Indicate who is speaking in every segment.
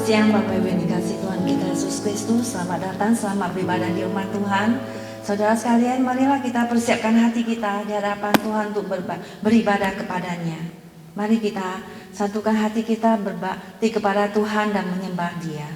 Speaker 1: Siang Bapak Ibu yang dikasihi Tuhan kita Yesus Kristus, selamat datang, selamat beribadah di rumah Tuhan. Saudara sekalian, marilah kita persiapkan hati kita di hadapan Tuhan untuk beribadah kepadanya. Mari kita satukan hati kita berbakti kepada Tuhan dan menyembah Dia.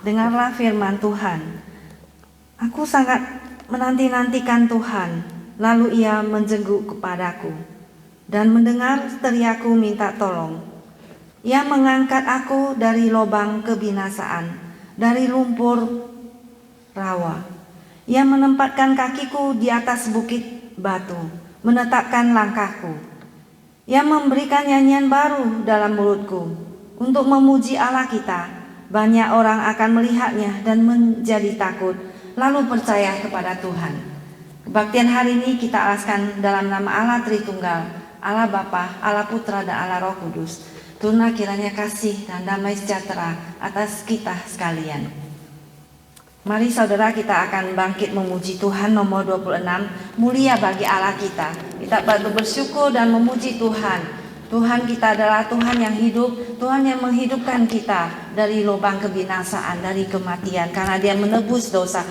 Speaker 1: Dengarlah firman Tuhan. Aku sangat menanti-nantikan Tuhan, lalu Ia menjenguk kepadaku dan mendengar teriaku minta tolong. Ia mengangkat aku dari lubang kebinasaan, dari lumpur rawa. Ia menempatkan kakiku di atas bukit batu, menetapkan langkahku. Ia memberikan nyanyian baru dalam mulutku untuk memuji Allah kita. Banyak orang akan melihatnya dan menjadi takut, lalu percaya kepada Tuhan. Kebaktian hari ini kita alaskan dalam nama Allah Tritunggal, Allah Bapa, Allah Putra, dan Allah Roh Kudus. Turunlah kiranya kasih dan damai sejahtera atas kita sekalian. Mari saudara, kita akan bangkit memuji Tuhan nomor 26, mulia bagi Allah kita. Kita patut bersyukur dan memuji Tuhan. Tuhan kita adalah Tuhan yang hidup, Tuhan yang menghidupkan kita dari lubang kebinasaan, dari kematian, karena Dia menebus dosa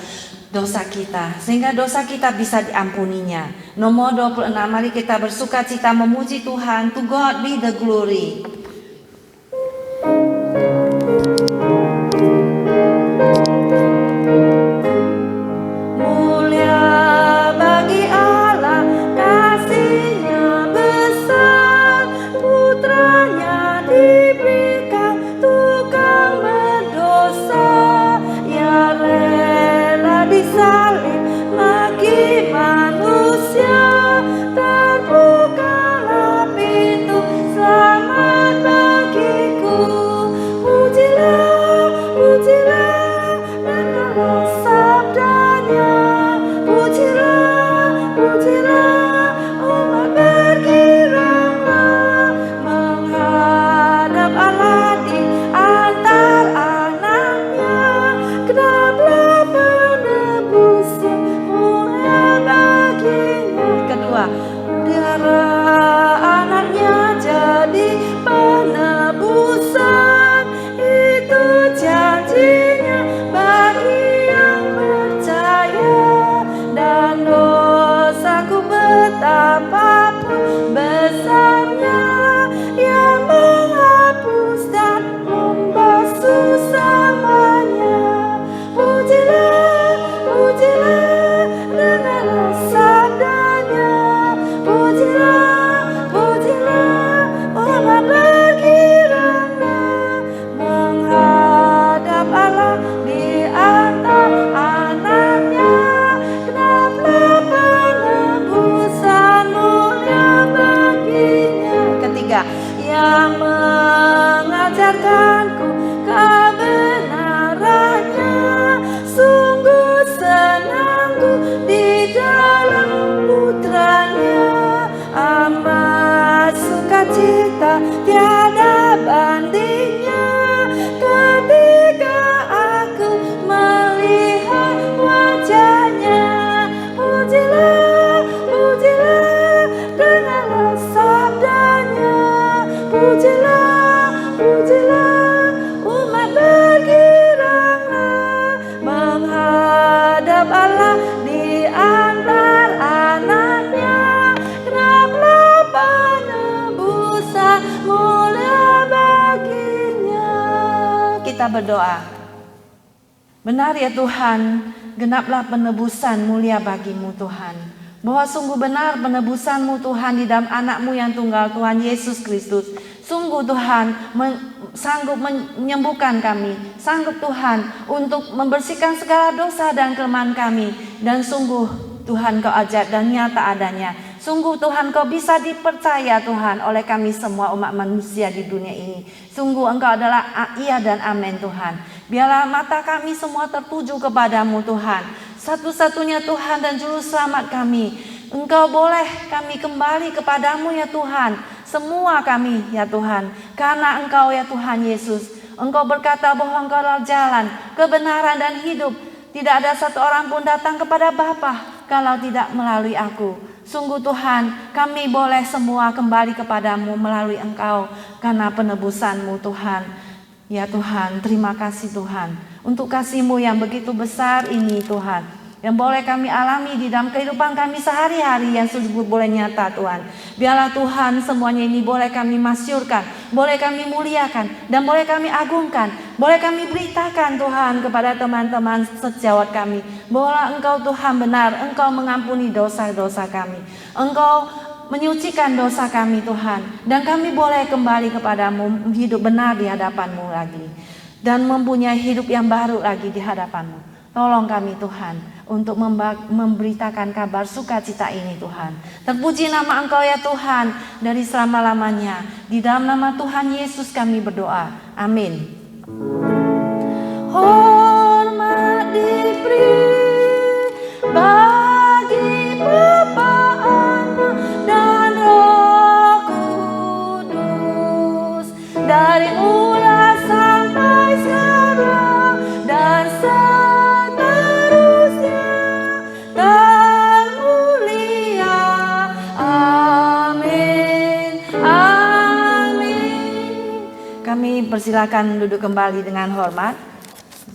Speaker 1: kita, sehingga dosa kita bisa diampuninya. Nomor 26, mari kita bersukacita memuji Tuhan. To God be the glory.
Speaker 2: Pujilah, dengarlah sabdanya.
Speaker 1: kita berdoa. Benar ya Tuhan, genaplah penebusan mulia bagi-Mu Tuhan. Bahwa sungguh benar penebusan-Mu Tuhan di dalam anak-Mu yang tunggal, Tuhan Yesus Kristus. Sungguh Tuhan sanggup menyembuhkan kami. Sanggup Tuhan untuk membersihkan segala dosa dan kelemahan kami. Dan sungguh Tuhan Kau ajaib dan nyata adanya. Sungguh Tuhan Kau bisa dipercaya Tuhan oleh kami semua umat manusia di dunia ini. Sungguh Engkau adalah iya dan amin Tuhan. Biarlah mata kami semua tertuju kepadamu Tuhan. Satu-satunya Tuhan dan Juru Selamat kami. Engkau boleh kami kembali kepadamu ya Tuhan. Semua kami ya Tuhan. Karena Engkau ya Tuhan Yesus. Engkau berkata bahwa Engkau adalah jalan, kebenaran dan hidup. Tidak ada satu orang pun datang kepada Bapa kalau tidak melalui aku. Sungguh Tuhan, kami boleh semua kembali kepadamu melalui Engkau karena penebusan-Mu Tuhan. Ya Tuhan, terima kasih Tuhan untuk kasih-Mu yang begitu besar ini Tuhan, yang boleh kami alami di dalam kehidupan kami sehari-hari yang sudah boleh nyata Tuhan. Biarlah Tuhan semuanya ini boleh kami masyurkan, boleh kami muliakan, dan boleh kami agungkan, boleh kami beritakan Tuhan kepada teman-teman sejawat kami, bahwa Engkau Tuhan benar, Engkau mengampuni dosa-dosa kami, Engkau menyucikan dosa kami Tuhan, dan kami boleh kembali kepadamu, hidup benar di hadapan-Mu lagi, dan mempunyai hidup yang baru lagi di hadapan-Mu. Tolong kami Tuhan untuk memberitakan kabar sukacita ini Tuhan. Terpuji nama Engkau ya Tuhan dari selama-lamanya. Di dalam nama Tuhan Yesus kami berdoa. Amin. Hormat diberi bagi Bapa, Anak, dan Roh Kudus, dari mula sampai sekarang dan seterusnya, termulia. Amin. Amin. Kami persilakan duduk kembali dengan hormat.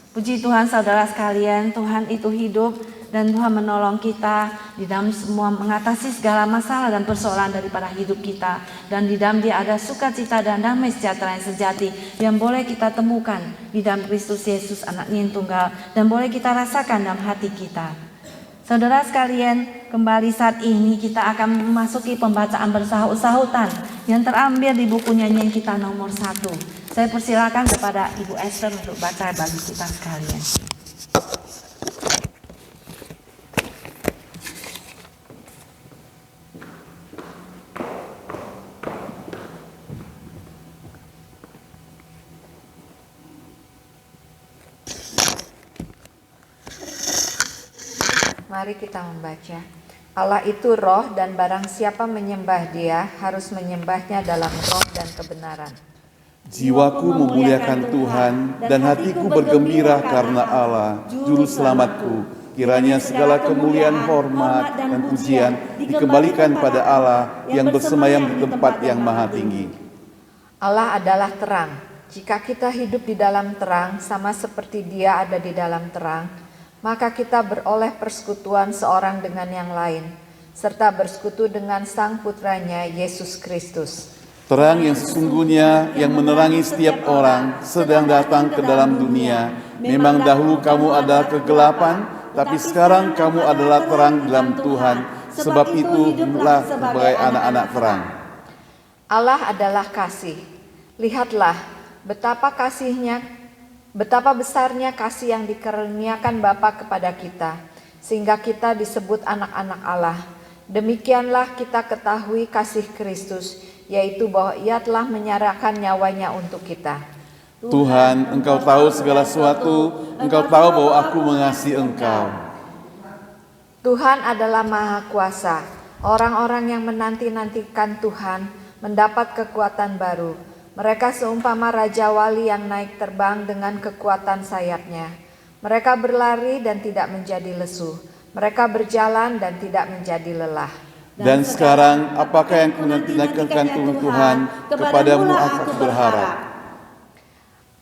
Speaker 1: Puji Tuhan saudara sekalian, Tuhan itu hidup dan Tuhan menolong kita di dalam semua mengatasi segala masalah dan persoalan daripada hidup kita. Dan di dalam Dia ada sukacita dan damai sejahtera yang sejati yang boleh kita temukan di dalam Kristus Yesus anaknya yang tunggal, dan boleh kita rasakan dalam hati kita. Saudara sekalian, kembali saat ini kita akan memasuki pembacaan bersahut-sahutan yang terambil di buku nyanyian kita nomor 1. Saya persilakan kepada Ibu Esther untuk baca bagi kita sekalian.
Speaker 2: Mari kita membaca. Allah itu roh, dan barang siapa menyembah Dia harus menyembahnya dalam roh dan kebenaran.
Speaker 3: Jiwaku memuliakan Tuhan dan hatiku bergembira karena Allah, Juru Selamatku. Kiranya segala kemuliaan, hormat, dan pujian dikembalikan pada Allah yang bersemayam di tempat yang maha tinggi.
Speaker 2: Allah adalah terang. Jika kita hidup di dalam terang, sama seperti Dia ada di dalam terang, maka kita beroleh persekutuan seorang dengan yang lain, serta bersekutu dengan Sang Putranya, Yesus Kristus.
Speaker 3: Terang yang sesungguhnya yang menerangi setiap orang sedang datang ke dalam dunia. Memang dahulu kamu adalah kegelapan, tapi sekarang kamu adalah terang dalam Tuhan. Sebab itu hiduplah sebagai anak-anak terang.
Speaker 2: Allah adalah kasih. Lihatlah betapa besarnya kasih yang dikaruniakan Bapa kepada kita, sehingga kita disebut anak-anak Allah. Demikianlah kita ketahui kasih Kristus, yaitu bahwa Ia telah menyerahkan nyawanya untuk kita.
Speaker 3: Tuhan, Engkau tahu segala sesuatu, Engkau tahu bahwa aku mengasihi Engkau.
Speaker 2: Tuhan adalah Maha Kuasa. Orang-orang yang menanti-nantikan Tuhan mendapat kekuatan baru. Mereka seumpama Raja Wali yang naik terbang dengan kekuatan sayapnya. Mereka berlari dan tidak menjadi lesu. Mereka berjalan dan tidak menjadi lelah.
Speaker 3: Dan sekarang, apakah yang kunanti-nantikan Tuhan, kepadamu aku berharap.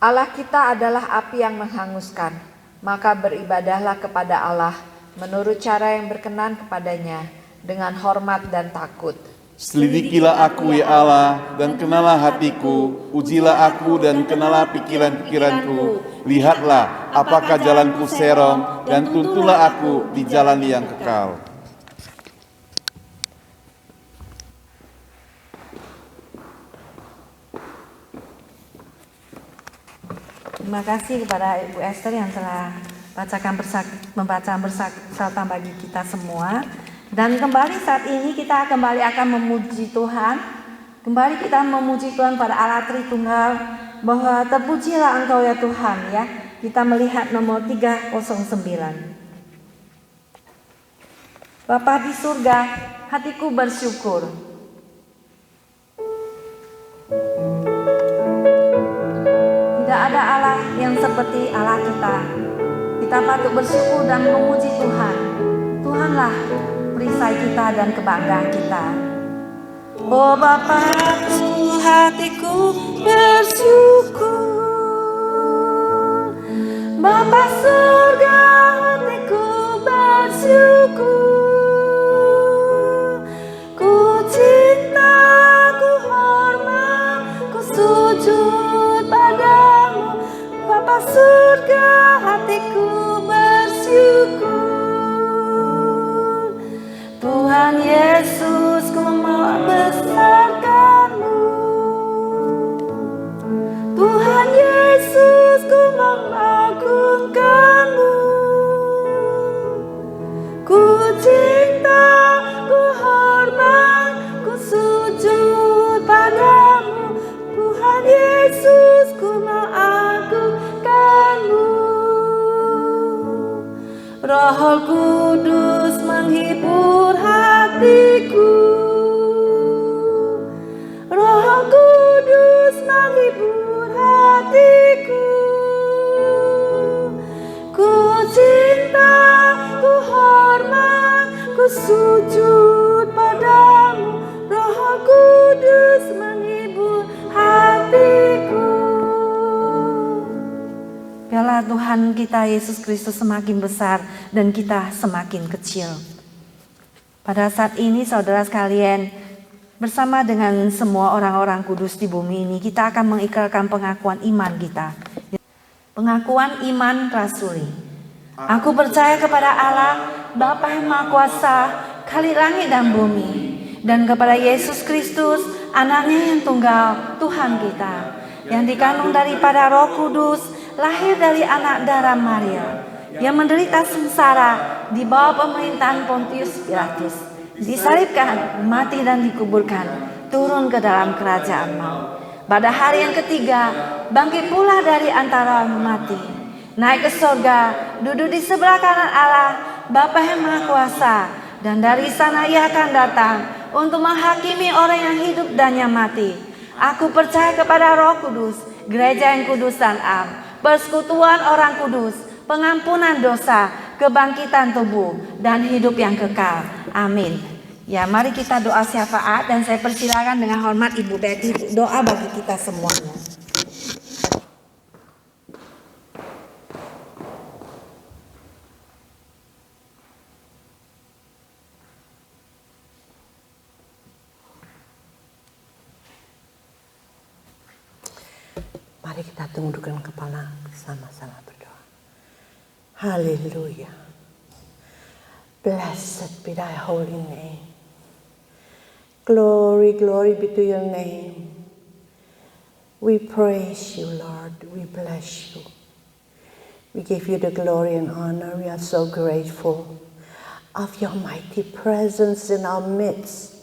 Speaker 2: Allah kita adalah api yang menghanguskan. Maka beribadahlah kepada Allah menurut cara yang berkenan kepadanya, dengan hormat dan takut.
Speaker 3: Selidikilah aku ya Allah, dan kenalah hatiku, ujilah aku dan kenalah pikiran-pikiranku. Lihatlah apakah jalanku serong, dan tuntunlah aku di jalan yang kekal.
Speaker 1: Terima kasih kepada Ibu Esther yang telah membaca bersama bagi kita semua. Dan kembali saat ini kita kembali akan memuji Tuhan. Kembali kita memuji Tuhan pada Allah Tritunggal, bahwa terpujilah Engkau ya Tuhan ya. Kita melihat nomor 309. Bapa di surga, hatiku bersyukur. Tidak ada Allah yang seperti Allah kita. Kita patut bersyukur dan memuji Tuhan. Tuhanlah perisai kita dan kebanggaan kita. Oh Bapakku, hatiku bersyukur. Bapa surga, hatiku bersyukur. Ku cinta, ku hormat, ku sujud padamu. Bapa surga, hatiku bersyukur. Tuhan Yesus, ku mau besarkan-Mu. Tuhan Yesus, ku mengagungkan-Mu. Ku cinta, ku hormat, ku sujud padamu. Tuhan Yesus, ku mengagungkan-Mu. Roh Kudus menghibur hatiku. Roh Kudus menghibur hatiku. Ku cinta, ku hormat, ku sujud padamu. Roh Kudus menghibur hatiku. Biarlah Tuhan kita Yesus Kristus semakin besar dan kita semakin kecil. Pada saat ini saudara sekalian, bersama dengan semua orang-orang kudus di bumi ini, kita akan mengikrarkan pengakuan iman kita. Pengakuan iman rasuli. Aku percaya kepada Allah, Bapa yang Maha Kuasa, Khalik langit dan bumi, dan kepada Yesus Kristus, Anaknya yang tunggal, Tuhan kita, yang dikandung daripada Roh Kudus, lahir dari anak darah Maria, yang menderita sengsara di bawah pemerintahan Pontius Pilatus, disalibkan, mati dan dikuburkan, turun ke dalam kerajaan maut. Pada hari yang ketiga, bangkit pula dari antara mati, naik ke surga, duduk di sebelah kanan Allah, Bapa yang Maha Kuasa, dan dari sana Ia akan datang untuk menghakimi orang yang hidup dan yang mati. Aku percaya kepada Roh Kudus, gereja yang kudus dan am, persekutuan orang kudus, pengampunan dosa, kebangkitan tubuh, dan hidup yang kekal. Amin. Ya, mari kita doa syafaat dan saya persilakan dengan hormat Ibu Betty doa bagi kita semuanya.
Speaker 4: Mari kita tundukkan kepala sama-sama berdoa. Haleluya. Blessed be thy holy name. Glory, glory be to your name. We praise you, Lord. We bless you. We give you the glory and honor. We are so grateful of your mighty presence in our midst.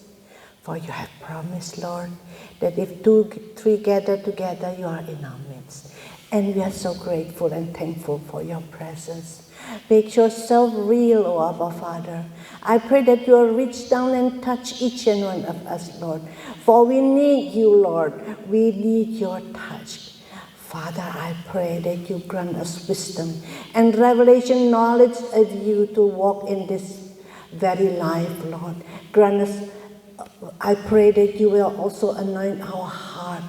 Speaker 4: For you have promised, Lord, that if 2, 3 gather together, you are in our midst. And we are so grateful and thankful for your presence. Make yourself real, O Abba Father. I pray that you will reach down and touch each and one of us, Lord. For we need you, Lord. We need your touch. Father, I pray that you grant us wisdom and revelation knowledge of you to walk in this very life, Lord. Grant us, I pray that you will also anoint our heart.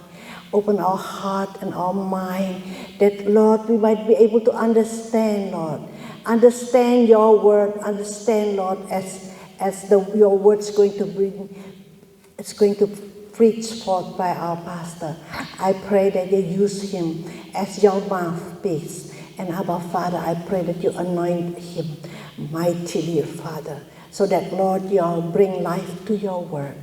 Speaker 4: Open our heart and our mind, that, Lord, we might be able to understand, Lord. Understand your word, understand, Lord, as your word's going to bring that's going to preach forth by our pastor. I pray that you use him as your mouthpiece. And Abba Father, I pray that you anoint him mightily, Father, so that, Lord, you'll bring life to your word.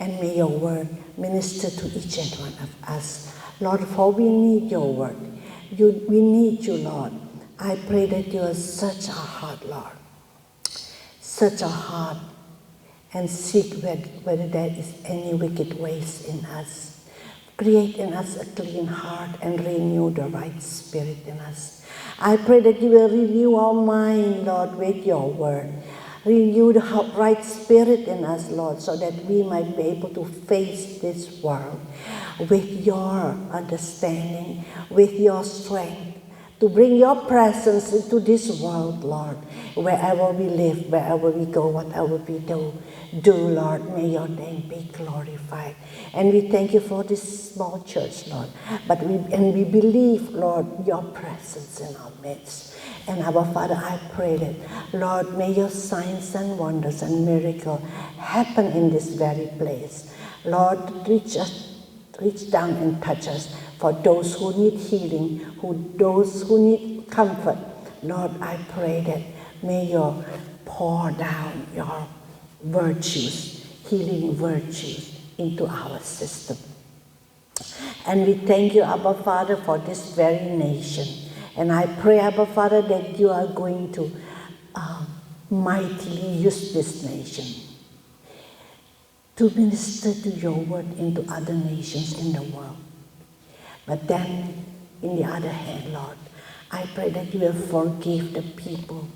Speaker 4: And may your word minister to each and one of us. Lord, for we need your word. We need you, Lord. I pray that you will search our heart, Lord. Search our heart and seek whether there is any wicked ways in us. Create in us a clean heart and renew the right spirit in us. I pray that you will renew our mind, Lord, with your word. Renew the right spirit in us, Lord, so that we might be able to face this world with your understanding, with your strength, to bring your presence into this world, Lord. Wherever we live, wherever we go, whatever we do, Lord, may your name be glorified. And we thank you for this small church, Lord. We believe, Lord, your presence in our midst. And our Father, I pray that, Lord, may your signs and wonders and miracles happen in this very place. Lord, reach down and touch us. For those who need healing, those who need comfort, Lord, I pray that may you pour down your virtues, healing virtues into our system. And we thank you, Abba Father, for this very nation. And I pray, Abba Father, that you are going to mightily use this nation to minister to your word into other nations in the world. But then, in the other hand, Lord, I pray that you will forgive the people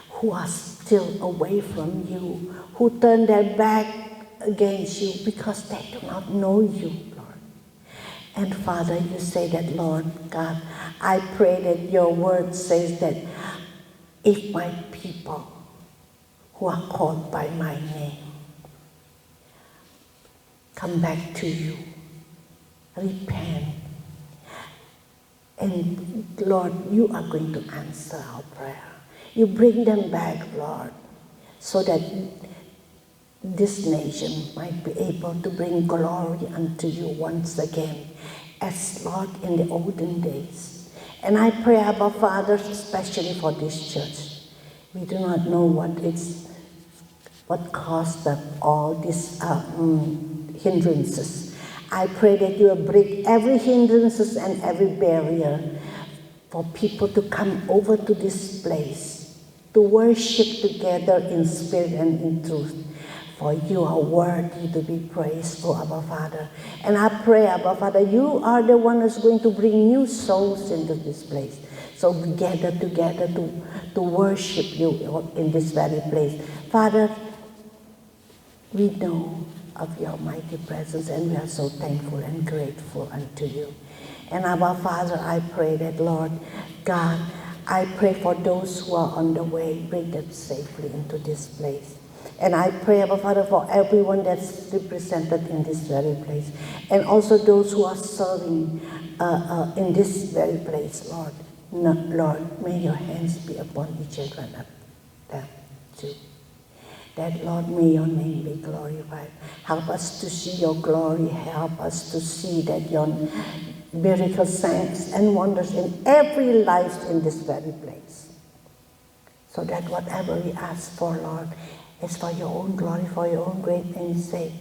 Speaker 4: who are still away from you, who turn their back against you because they do not know you, Lord. And Father, you say that, Lord God, I pray that your word says that if my people who are called by my name come back to you, repent, and Lord, you are going to answer our prayer. You bring them back, Lord, so that this nation might be able to bring glory unto you once again, as Lord in the olden days. And I pray, Abba Father, especially for this church. We do not know what caused all these hindrances. I pray that you will break every hindrances and every barrier for people to come over to this place, to worship together in spirit and in truth. For you are worthy to be praised, O Abba Father. And I pray, Abba Father, you are the one who's going to bring new souls into this place. So we gather together to worship you in this very place. Father, we know of your mighty presence, and we are so thankful and grateful unto you. And Abba Father, I pray that, Lord God, I pray for those who are on the way, bring them safely into this place. And I pray, Abba Father, for everyone that's represented in this very place, and also those who are serving in this very place, Lord. Lord, may your hands be upon each and one of them too. That, Lord, may your name be glorified. Help us to see your glory. Help us to see that your miracle signs and wonders in every life in this very place. So that whatever we ask for, Lord, is for your own glory, for your own great name's sake.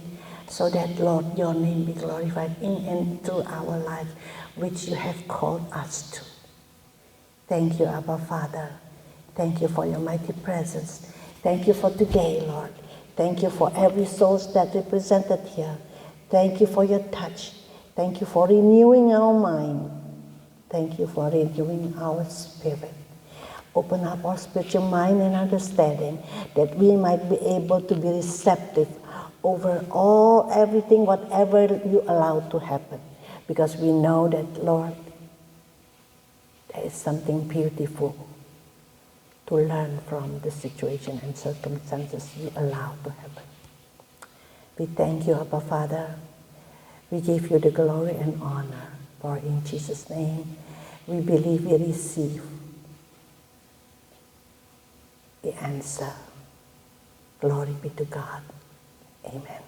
Speaker 4: So that, Lord, your name be glorified in and through our life, which you have called us to. Thank you, Abba Father. Thank you for your mighty presence. Thank you for today, Lord. Thank you for every soul that represented here. Thank you for your touch. Thank you for renewing our mind. Thank you for renewing our spirit. Open up our spiritual mind and understanding that we might be able to be receptive over everything, whatever you allow to happen. Because we know that, Lord, there is something beautiful to learn from the situation and circumstances you allow to happen. We thank you, Abba Father. We give you the glory and honor. For in Jesus' name, we believe we receive the answer. Glory be to God. Amen.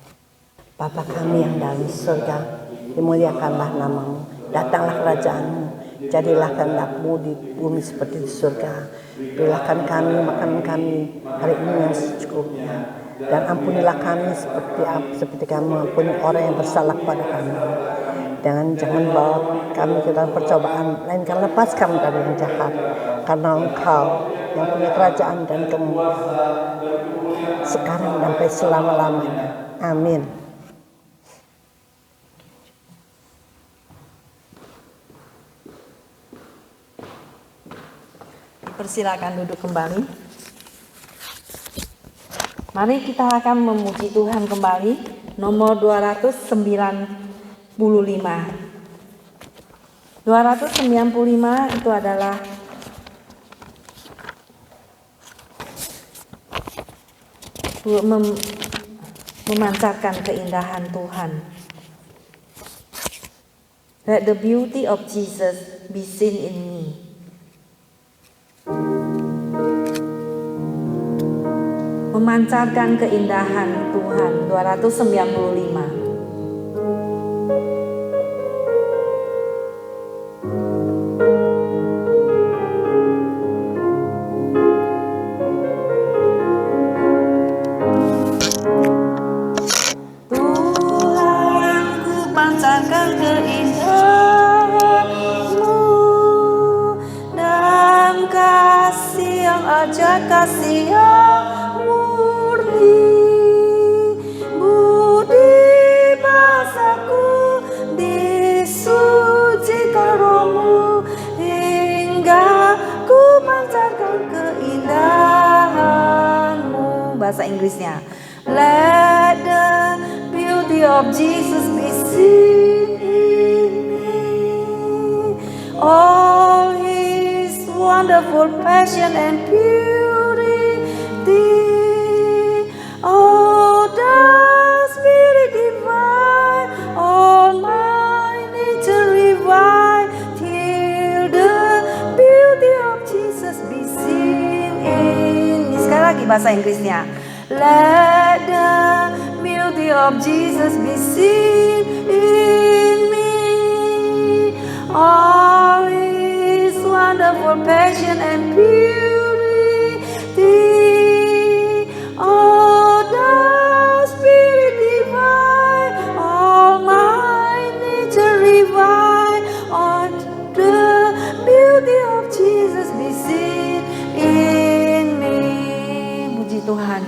Speaker 4: Bapa kami yang dalam surga, dimuliakanlah namamu, datanglah kerajaanmu, jadilah kehendakmu di bumi seperti di surga. Berikan kami makanan kami hari ini yang secukupnya, dan ampunilah kami seperti kami mengampuni orang yang bersalah kepada kami. Dan jangan bawa kami ke dalam percobaan, melainkan lepas kami dari yang jahat, karena Engkau yang punya kerajaan dan kemuliaan sekarang sampai selama-lamanya. Amin.
Speaker 1: Persilakan duduk kembali. Mari kita akan memuji Tuhan kembali. Nomor 295. 295 itu adalah memancarkan keindahan Tuhan. Let the beauty of Jesus be seen in me. Memancarkan keindahan Tuhan. 295.
Speaker 5: Kasih yang murni, budi bahasaku disucikan rohmu, hingga ku pancarkan keindahanmu. Bahasa Inggrisnya, let the beauty of Jesus be seen in me, all His wonderful passion and purity. Oh, the Spirit divine, all my nature revive, till the beauty of Jesus be seen in me. Sekali lagi bahasa Inggrisnya, let the beauty of Jesus be seen in me, all His wonderful passion and purity. Oh, the Spirit divine, all my nature revive, on the beauty of Jesus be seen in me.
Speaker 1: Puji Tuhan.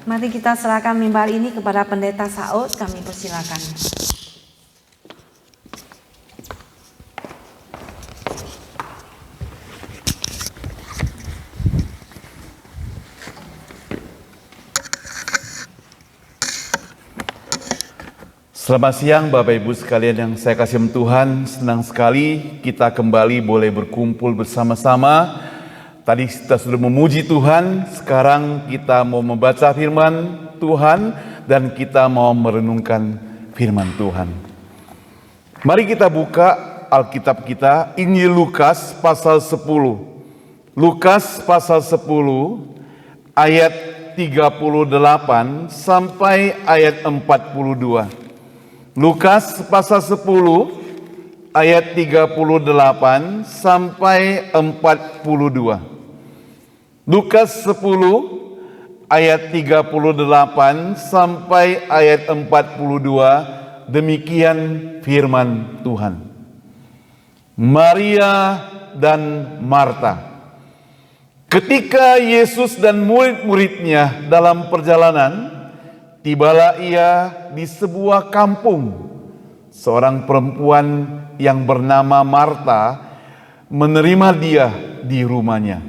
Speaker 1: Mari kita serahkan mimbar ini kepada Pendeta Saud. Kami persilakan.
Speaker 3: Selamat siang Bapak Ibu sekalian yang saya kasih Tuhan. Senang sekali kita kembali boleh berkumpul bersama-sama. Tadi kita sudah memuji Tuhan, sekarang kita mau membaca firman Tuhan dan kita mau merenungkan firman Tuhan. Mari kita buka Alkitab kita, Injil Lukas pasal 10. Lukas pasal 10 ayat 38 sampai ayat 42. Lukas pasal 10 ayat 38 sampai 42. Lukas 10 ayat 38 sampai ayat 42. Demikian firman Tuhan. Maria dan Marta. Ketika Yesus dan murid-muridnya dalam perjalanan, tibalah ia di sebuah kampung. Seorang perempuan yang bernama Marta menerima dia di rumahnya.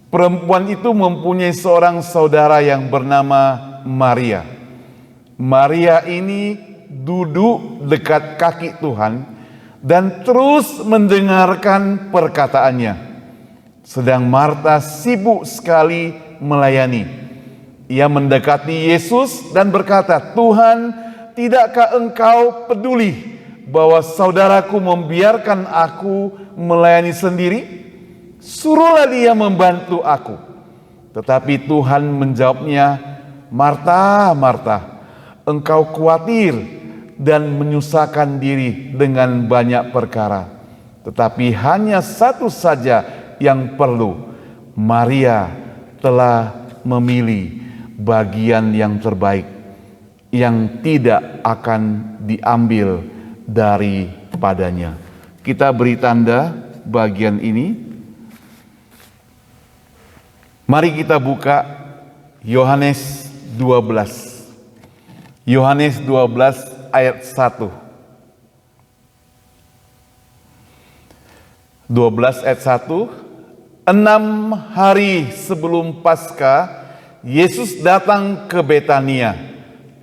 Speaker 3: Perempuan itu mempunyai seorang saudara yang bernama Maria. Maria ini duduk dekat kaki Tuhan dan terus mendengarkan perkataannya. Sedang Marta sibuk sekali melayani. Ia mendekati Yesus dan berkata, "Tuhan, tidakkah engkau peduli bahwa saudaraku membiarkan aku melayani sendiri? Suruhlah dia membantu aku." Tetapi Tuhan menjawabnya, "Marta, Marta, engkau khawatir dan menyusahkan diri dengan banyak perkara. Tetapi hanya satu saja yang perlu. Maria telah memilih bagian yang terbaik, yang tidak akan diambil daripadanya. Kita beri tanda bagian ini. Mari kita buka Yohanes 12. Yohanes 12 ayat 1. 12 ayat 1. 6 hari sebelum Paskah, Yesus datang ke Betania,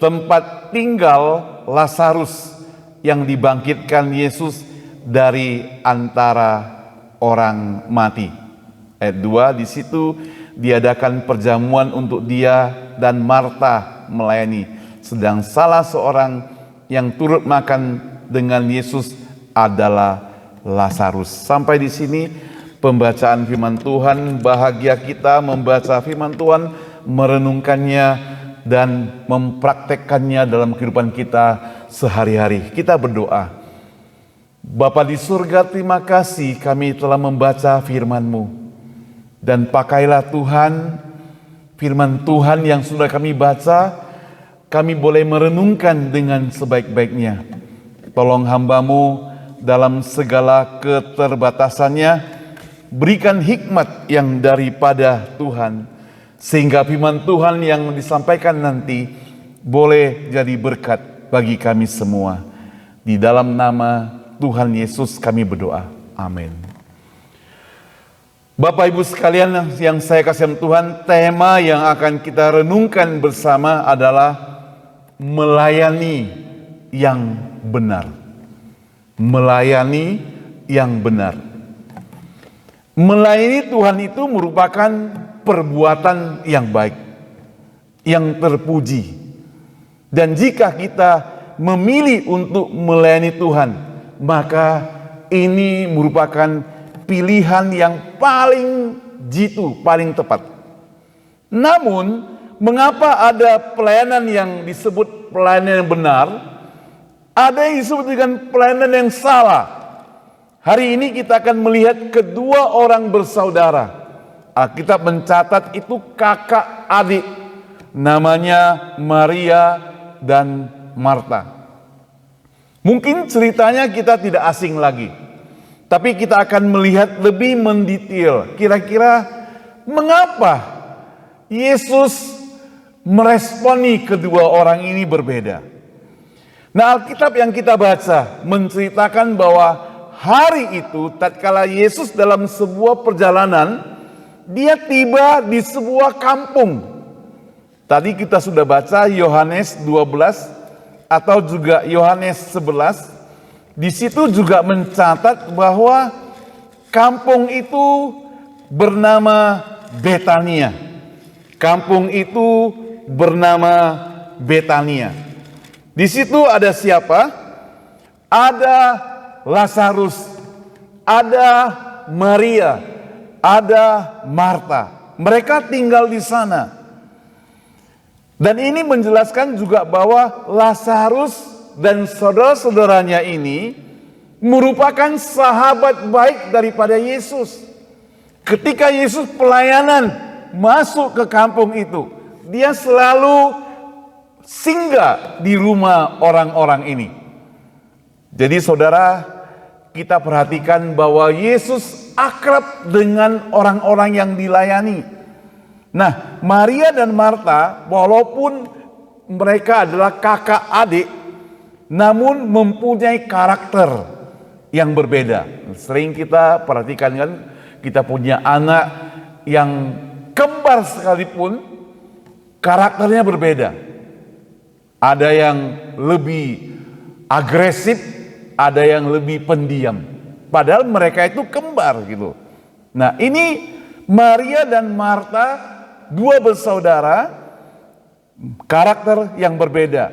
Speaker 3: tempat tinggal Lazarus yang dibangkitkan Yesus dari antara orang mati. Ayat 2, di situ diadakan perjamuan untuk dia dan Marta melayani. Sedang salah seorang yang turut makan dengan Yesus adalah Lazarus. Sampai di sini pembacaan firman Tuhan. Bahagia kita membaca firman Tuhan, merenungkannya dan mempraktekkannya dalam kehidupan kita sehari-hari. Kita berdoa. Bapa di surga, terima kasih kami telah membaca firman-Mu. Dan pakailah Tuhan, firman Tuhan yang sudah kami baca, kami boleh merenungkan dengan sebaik-baiknya. Tolong hamba-Mu dalam segala keterbatasannya, berikan hikmat yang daripada Tuhan, sehingga firman Tuhan yang disampaikan nanti boleh jadi berkat bagi kami semua. Di dalam nama Tuhan Yesus kami berdoa. Amin. Bapak Ibu sekalian yang saya kasih Tuhan, tema yang akan kita renungkan bersama adalah melayani yang benar. Melayani yang benar. Melayani Tuhan itu merupakan perbuatan yang baik, yang terpuji. Dan jika kita memilih untuk melayani Tuhan, maka ini merupakan pilihan yang paling jitu, paling tepat. Namun, mengapa ada pelayanan yang disebut pelayanan yang benar, ada yang disebut dengan pelayanan yang salah? Hari ini kita akan melihat kedua orang bersaudara. Alkitab mencatat itu kakak adik, namanya Maria dan Marta. Mungkin ceritanya kita tidak asing lagi, tapi kita akan melihat lebih mendetail. Kira-kira mengapa Yesus meresponi kedua orang ini berbeda? Nah, Alkitab yang kita baca menceritakan bahwa hari itu tatkala Yesus dalam sebuah perjalanan, dia tiba di sebuah kampung. Tadi kita sudah baca Yohanes 12 atau juga Yohanes 11. Di situ juga mencatat bahwa kampung itu bernama Betania. Kampung itu bernama Betania. Di situ ada siapa? Ada Lazarus, ada Maria, ada Marta. Mereka tinggal di sana. Dan ini menjelaskan juga bahwa Lazarus dan saudara-saudaranya ini merupakan sahabat baik daripada Yesus. Ketika Yesus pelayanan masuk ke kampung itu, dia selalu singgah di rumah orang-orang ini. Jadi saudara, kita perhatikan bahwa Yesus akrab dengan orang-orang yang dilayani. Nah, Maria dan Marta, walaupun mereka adalah kakak adik, namun mempunyai karakter yang berbeda. Sering kita perhatikan kan, kita punya anak yang kembar sekalipun, karakternya berbeda. Ada yang lebih agresif, ada yang lebih pendiam. Padahal mereka itu kembar gitu. Nah, ini Maria dan Marta, dua bersaudara, karakter yang berbeda.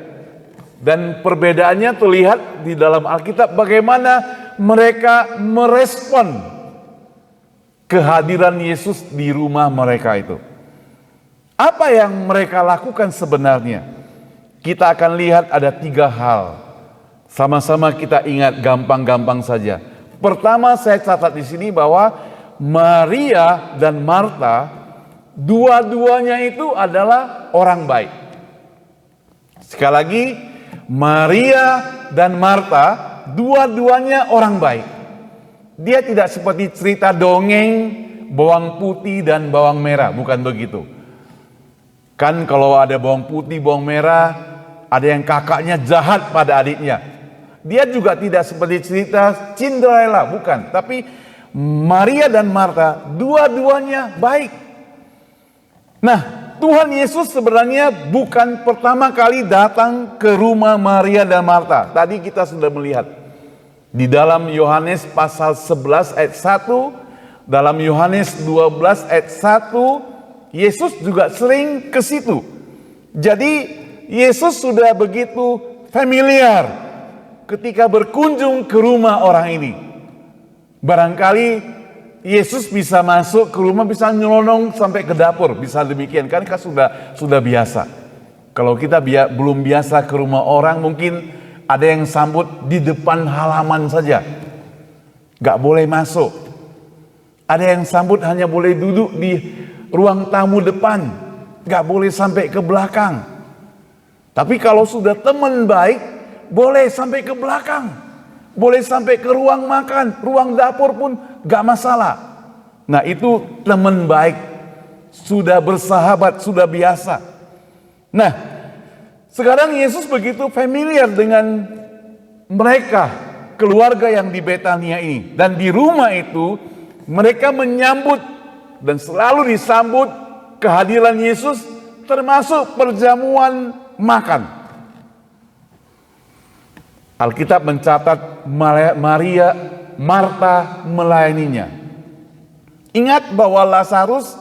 Speaker 3: Dan perbedaannya terlihat di dalam Alkitab bagaimana mereka merespon kehadiran Yesus di rumah mereka itu. Apa yang mereka lakukan sebenarnya? kita akan lihat ada 3 hal. Sama-sama kita ingat gampang-gampang saja. Pertama, saya catat di sini bahwa Maria dan Marta dua-duanya itu adalah orang baik. Sekali lagi, Maria dan Marta dua-duanya orang baik. Dia tidak seperti cerita dongeng bawang putih dan bawang merah, bukan begitu. Kan kalau ada bawang putih, bawang merah, ada yang kakaknya jahat pada adiknya. Dia juga tidak seperti cerita Cinderella, bukan. Tapi Maria dan Marta dua-duanya baik. Nah, Tuhan Yesus sebenarnya bukan pertama kali datang ke rumah Maria dan Marta. Tadi kita sudah melihat di dalam Yohanes pasal 11 ayat 1, dalam Yohanes 12 ayat 1, Yesus juga sering ke situ. Jadi Yesus sudah begitu familiar ketika berkunjung ke rumah orang ini. Barangkali Yesus bisa masuk ke rumah, bisa nyelonong sampai ke dapur, bisa demikian kan sudah biasa. Kalau kita belum biasa ke rumah orang, mungkin ada yang sambut di depan halaman saja, gak boleh masuk. Ada yang sambut hanya boleh duduk di ruang tamu depan, gak boleh sampai ke belakang. Tapi kalau sudah teman baik, boleh sampai ke belakang, boleh sampai ke ruang makan, ruang dapur pun gak masalah. Nah, itu teman baik, sudah bersahabat, sudah biasa. Nah, sekarang Yesus begitu familiar dengan mereka, keluarga yang di Betania ini. Dan di rumah itu mereka menyambut dan selalu disambut kehadiran Yesus, termasuk perjamuan makan. Alkitab mencatat Marta melayaninya. Ingat bahwa Lazarus,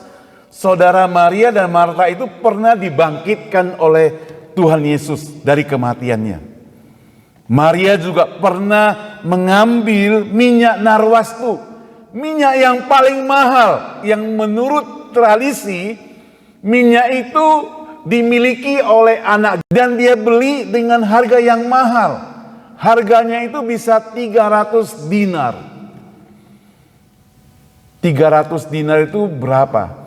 Speaker 3: saudara Maria dan Marta itu pernah dibangkitkan oleh Tuhan Yesus dari kematiannya. Maria juga pernah mengambil minyak narwastu, minyak yang paling mahal, yang menurut tradisi minyak itu dimiliki oleh anak dan dia beli dengan harga yang mahal. Harganya itu bisa 300 dinar. 300 dinar itu berapa?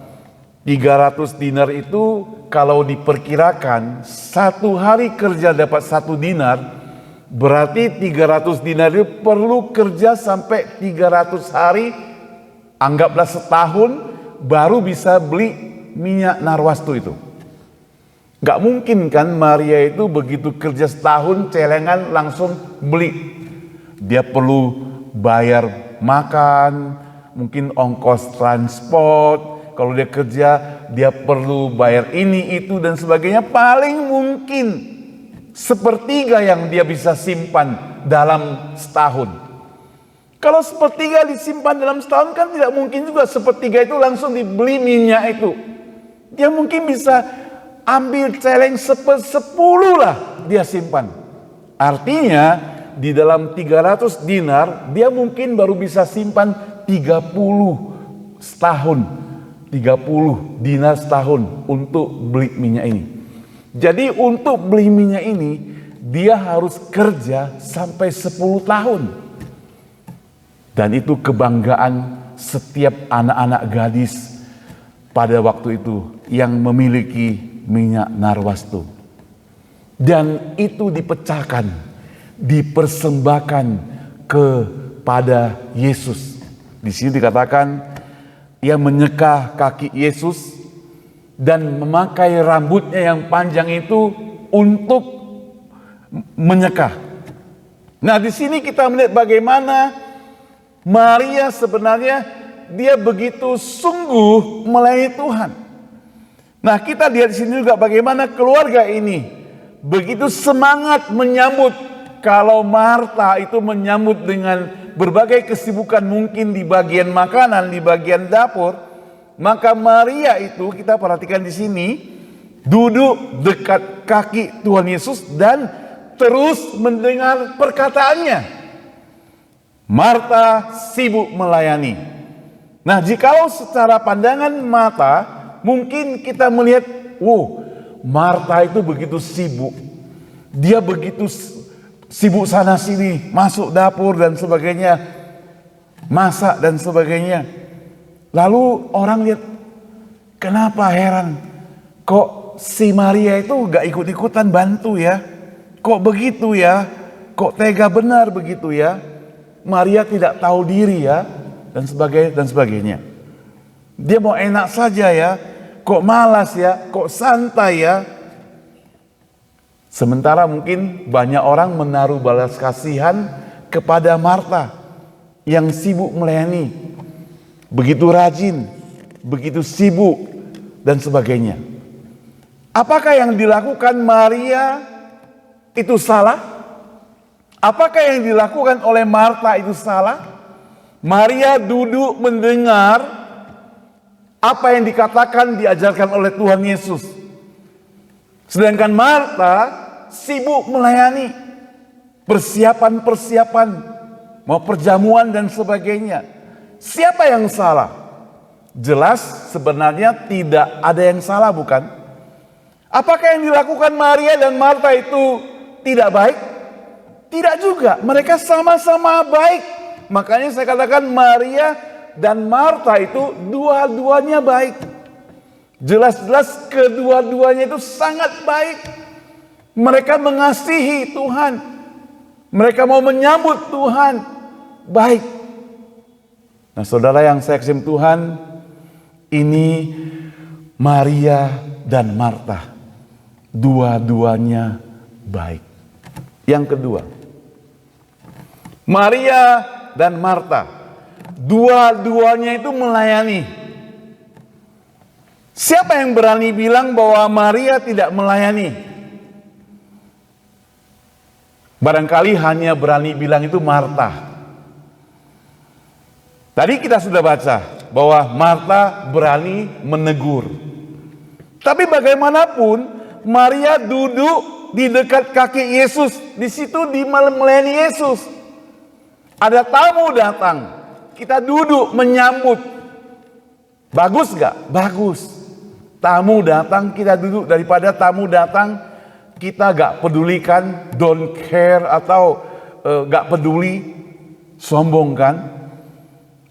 Speaker 3: 300 dinar itu kalau diperkirakan 1 hari kerja dapat 1 dinar, berarti 300 dinar itu perlu kerja sampai 300 hari, anggaplah setahun, baru bisa beli minyak narwastu itu. Gak mungkin kan Maria itu begitu kerja setahun celengan langsung beli. Dia perlu bayar makan, mungkin ongkos transport. Kalau dia kerja dia perlu bayar ini itu dan sebagainya. Paling mungkin sepertiga yang dia bisa simpan dalam setahun. Kalau sepertiga disimpan dalam setahun kan tidak mungkin juga sepertiga itu langsung dibeli minyak itu. Dia mungkin bisa ambil celeng 10 lah dia simpan. Artinya di dalam 300 dinar dia mungkin baru bisa simpan 30 setahun. 30 dinar setahun untuk beli minyak ini. Jadi untuk beli minyak ini dia harus kerja sampai 10 tahun. Dan itu kebanggaan setiap anak-anak gadis pada waktu itu yang memiliki minyak narwastu. Dan itu dipecahkan, dipersembahkan kepada Yesus. Di sini dikatakan ia menyeka kaki Yesus dan memakai rambutnya yang panjang itu untuk menyeka. Nah, di sini kita melihat bagaimana Maria sebenarnya dia begitu sungguh melayani Tuhan. Nah, kita lihat di sini juga bagaimana keluarga ini begitu semangat menyambut. Kalau Marta itu menyambut dengan berbagai kesibukan mungkin di bagian makanan, di bagian dapur, maka Maria itu kita perhatikan di sini duduk dekat kaki Tuhan Yesus dan terus mendengar perkataannya. Marta sibuk melayani. Nah, jikalau secara pandangan mata mungkin kita melihat, Marta itu begitu sibuk. Dia begitu sibuk sana sini, masuk dapur dan sebagainya, masak dan sebagainya. Lalu orang lihat, kenapa heran? Kok si Maria itu gak ikut-ikutan bantu ya? Kok begitu ya? Kok tega benar begitu ya? Maria tidak tahu diri ya? Dan sebagainya. Dia mau enak saja ya? Kok malas ya? Kok santai ya? Sementara mungkin banyak orang menaruh balas kasihan kepada Marta yang sibuk melayani, begitu rajin, begitu sibuk dan sebagainya. Apakah yang dilakukan Maria itu salah? Apakah yang dilakukan oleh Marta itu salah? Maria duduk mendengar apa yang dikatakan, diajarkan oleh Tuhan Yesus. Sedangkan Marta sibuk melayani, persiapan, mau perjamuan dan sebagainya. Siapa yang salah? Jelas sebenarnya tidak ada yang salah, bukan? Apakah yang dilakukan Maria dan Marta itu tidak baik? Tidak juga, mereka sama-sama baik. Makanya saya katakan Maria dan Marta itu dua-duanya baik. Jelas-jelas kedua-duanya itu sangat baik. Mereka mengasihi Tuhan. Mereka mau menyambut Tuhan. Baik. Nah, saudara yang saya kasih Tuhan, ini Maria dan Marta. Dua-duanya baik. Yang kedua, Maria dan Marta. Dua-duanya itu melayani. Siapa yang berani bilang bahwa Maria tidak melayani? Barangkali hanya berani bilang itu Marta. Tadi kita sudah baca bahwa Marta berani menegur. Tapi bagaimanapun Maria duduk di dekat kaki Yesus. Di situ di melayani Yesus. Ada tamu datang. Kita duduk menyambut. Bagus gak? Bagus. Tamu datang kita duduk, daripada tamu datang kita gak pedulikan, don't care atau gak peduli, sombong kan?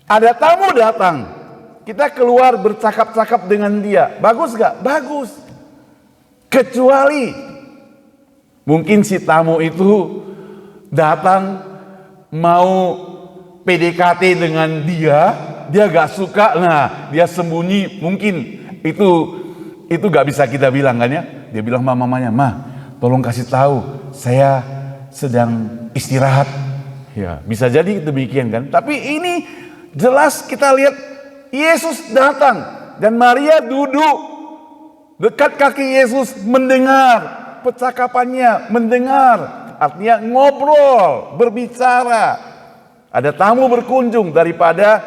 Speaker 3: Ada tamu datang, kita keluar bercakap-cakap dengan dia. Bagus gak? Bagus. Kecuali mungkin si tamu itu datang mau PDKT dengan dia gak suka, nah dia sembunyi, mungkin itu gak bisa kita bilang kan ya. Dia bilang mamanya, "Ma, tolong kasih tahu saya sedang istirahat." Ya, bisa jadi demikian kan. Tapi ini jelas kita lihat Yesus datang dan Maria duduk dekat kaki Yesus mendengar percakapannya, mendengar artinya ngobrol, berbicara. Ada tamu berkunjung, daripada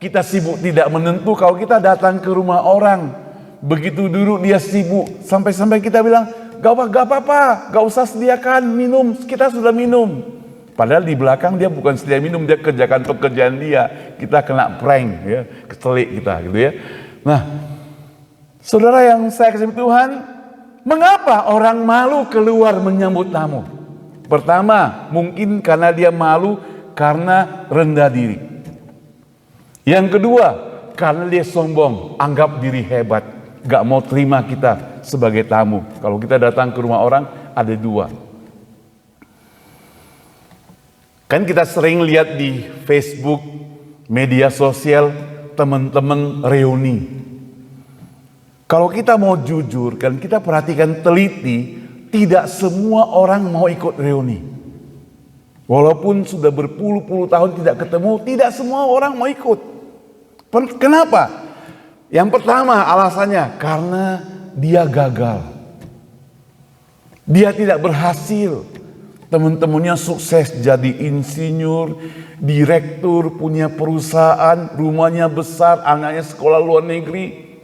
Speaker 3: kita sibuk tidak menentu. Kalau kita datang ke rumah orang, begitu duduk dia sibuk, sampai-sampai kita bilang, gak apa-apa, gak usah sediakan minum, kita sudah minum. Padahal di belakang dia bukan sedia minum, dia kerjakan pekerjaan dia. Kita kena prank, ya, keselik kita gitu ya. Nah, saudara yang saya kasih Tuhan, mengapa orang malu keluar menyambut tamu? Pertama, mungkin karena dia malu karena rendah diri. Yang kedua, karena dia sombong, anggap diri hebat. Gak mau terima kita sebagai tamu. Kalau kita datang ke rumah orang, ada dua. Kan kita sering lihat di Facebook, media sosial, teman-teman reuni. Kalau kita mau jujur, kan kita perhatikan teliti, tidak semua orang mau ikut reuni. Walaupun sudah berpuluh-puluh tahun tidak ketemu, tidak semua orang mau ikut. Kenapa? Yang pertama alasannya, karena dia gagal. Dia tidak berhasil. Teman-temannya sukses jadi insinyur, direktur, punya perusahaan, rumahnya besar, anaknya sekolah luar negeri.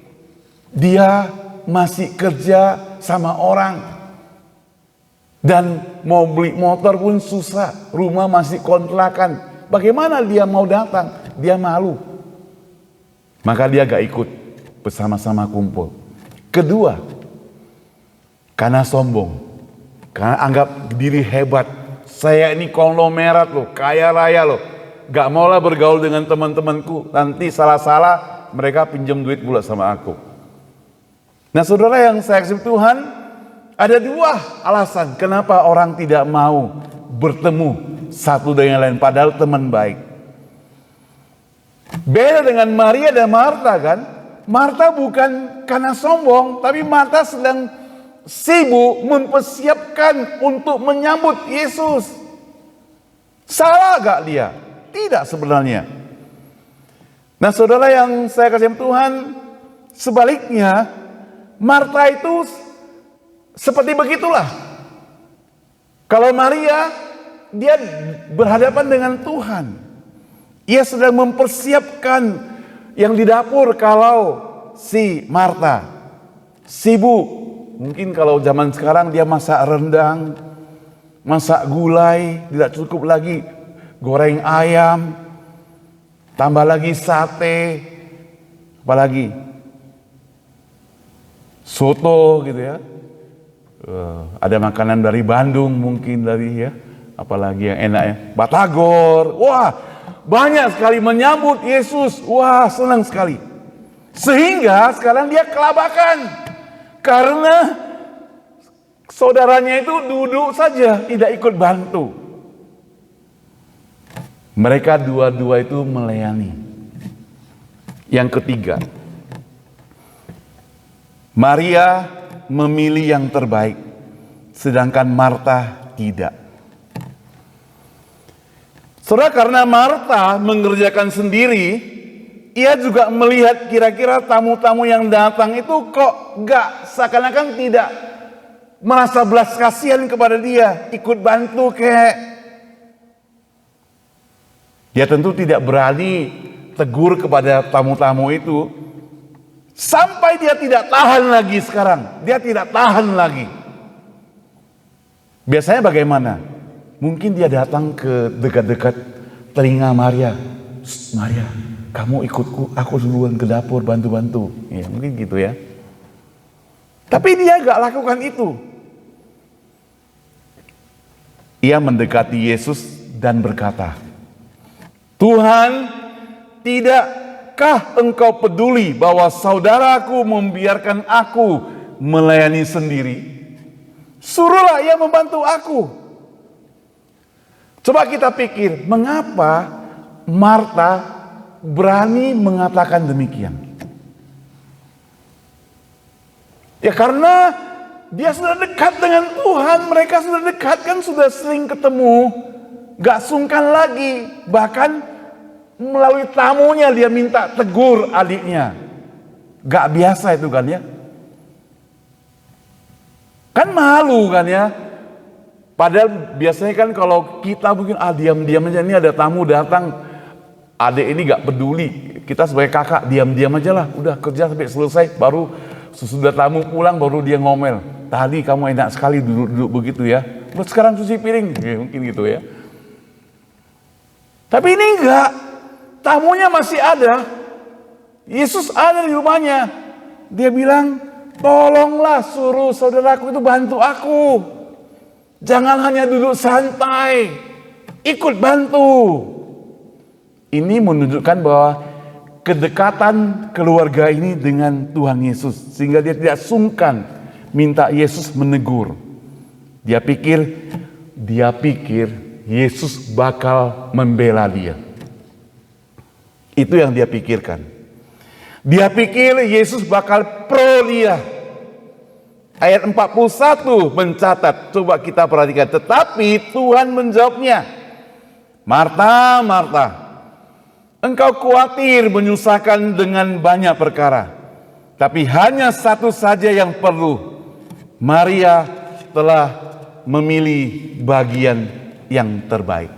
Speaker 3: Dia masih kerja sama orang. Dan mau beli motor pun susah, rumah masih kontrakan. Bagaimana dia mau datang? Dia malu. Maka dia gak ikut bersama-sama kumpul. Kedua, karena sombong. Karena anggap diri hebat. Saya ini konglomerat loh, kaya raya loh. Gak maulah bergaul dengan teman-temanku. Nanti salah-salah mereka pinjam duit pula sama aku. Nah saudara yang saya kasih Tuhan, ada dua alasan kenapa orang tidak mau bertemu satu dengan lain padahal teman baik. Beda dengan Maria dan Marta kan. Marta bukan karena sombong, tapi Marta sedang sibuk mempersiapkan untuk menyambut Yesus. Salah gak dia? Tidak sebenarnya. Nah saudara yang saya kasih Tuhan, sebaliknya Marta itu seperti begitulah. Kalau Maria, dia berhadapan dengan Tuhan. Ia sedang mempersiapkan yang di dapur, kalau si Marta sibuk. Mungkin kalau zaman sekarang dia masak rendang, masak gulai, tidak cukup lagi goreng ayam, tambah lagi sate, apalagi soto gitu ya. Ada makanan dari Bandung mungkin dari ya, apalagi yang enak ya, batagor. Wah, banyak sekali menyambut Yesus. Wah, senang sekali. Sehingga sekarang dia kelabakan karena saudaranya itu duduk saja, tidak ikut bantu. Mereka dua-dua itu melayani. Yang ketiga, Maria memilih yang terbaik, sedangkan Marta tidak. Saudara, karena Marta mengerjakan sendiri, ia juga melihat kira-kira tamu-tamu yang datang itu kok gak seakan-akan tidak merasa belas kasihan kepada dia, ikut bantu kayak. Dia tentu tidak berani tegur kepada tamu-tamu itu. Sampai dia tidak tahan lagi sekarang. Dia tidak tahan lagi. Biasanya bagaimana? Mungkin dia datang ke dekat-dekat telinga Maria. Maria, kamu ikutku, aku duluan ke dapur bantu-bantu. Ya, mungkin gitu ya. Tapi dia gak lakukan itu. Ia mendekati Yesus dan berkata, Tuhan, tidakkah engkau peduli bahwa saudaraku membiarkan aku melayani sendiri? Suruhlah ia membantu aku. Coba kita pikir, mengapa Marta berani mengatakan demikian? Ya karena dia sudah dekat dengan Tuhan, mereka sudah dekat kan, sudah sering ketemu, gak sungkan lagi, bahkan melalui tamunya dia minta tegur adiknya. Gak biasa itu kan ya. Kan malu kan ya. Padahal biasanya kan kalau kita mungkin diam-diam aja, ini ada tamu datang, adik ini gak peduli, kita sebagai kakak diam-diam aja lah, udah kerja sampai selesai, baru sesudah tamu pulang baru dia ngomel, tadi kamu enak sekali duduk-duduk begitu ya, terus sekarang cuci piring, ya, mungkin gitu ya. Tapi ini enggak, tamunya masih ada, Yesus ada di rumahnya, dia bilang, tolonglah suruh saudaraku itu bantu aku. Jangan hanya duduk santai, ikut bantu. Ini menunjukkan bahwa kedekatan keluarga ini dengan Tuhan Yesus, sehingga dia tidak sungkan minta Yesus menegur. Dia pikir Yesus bakal membela dia. Itu yang dia pikirkan. Dia pikir Yesus bakal pro dia. Ayat 41 mencatat, coba kita perhatikan. Tetapi Tuhan menjawabnya, Marta, Marta, engkau khawatir menyusahkan dengan banyak perkara, tapi hanya satu saja yang perlu. Maria telah memilih bagian yang terbaik.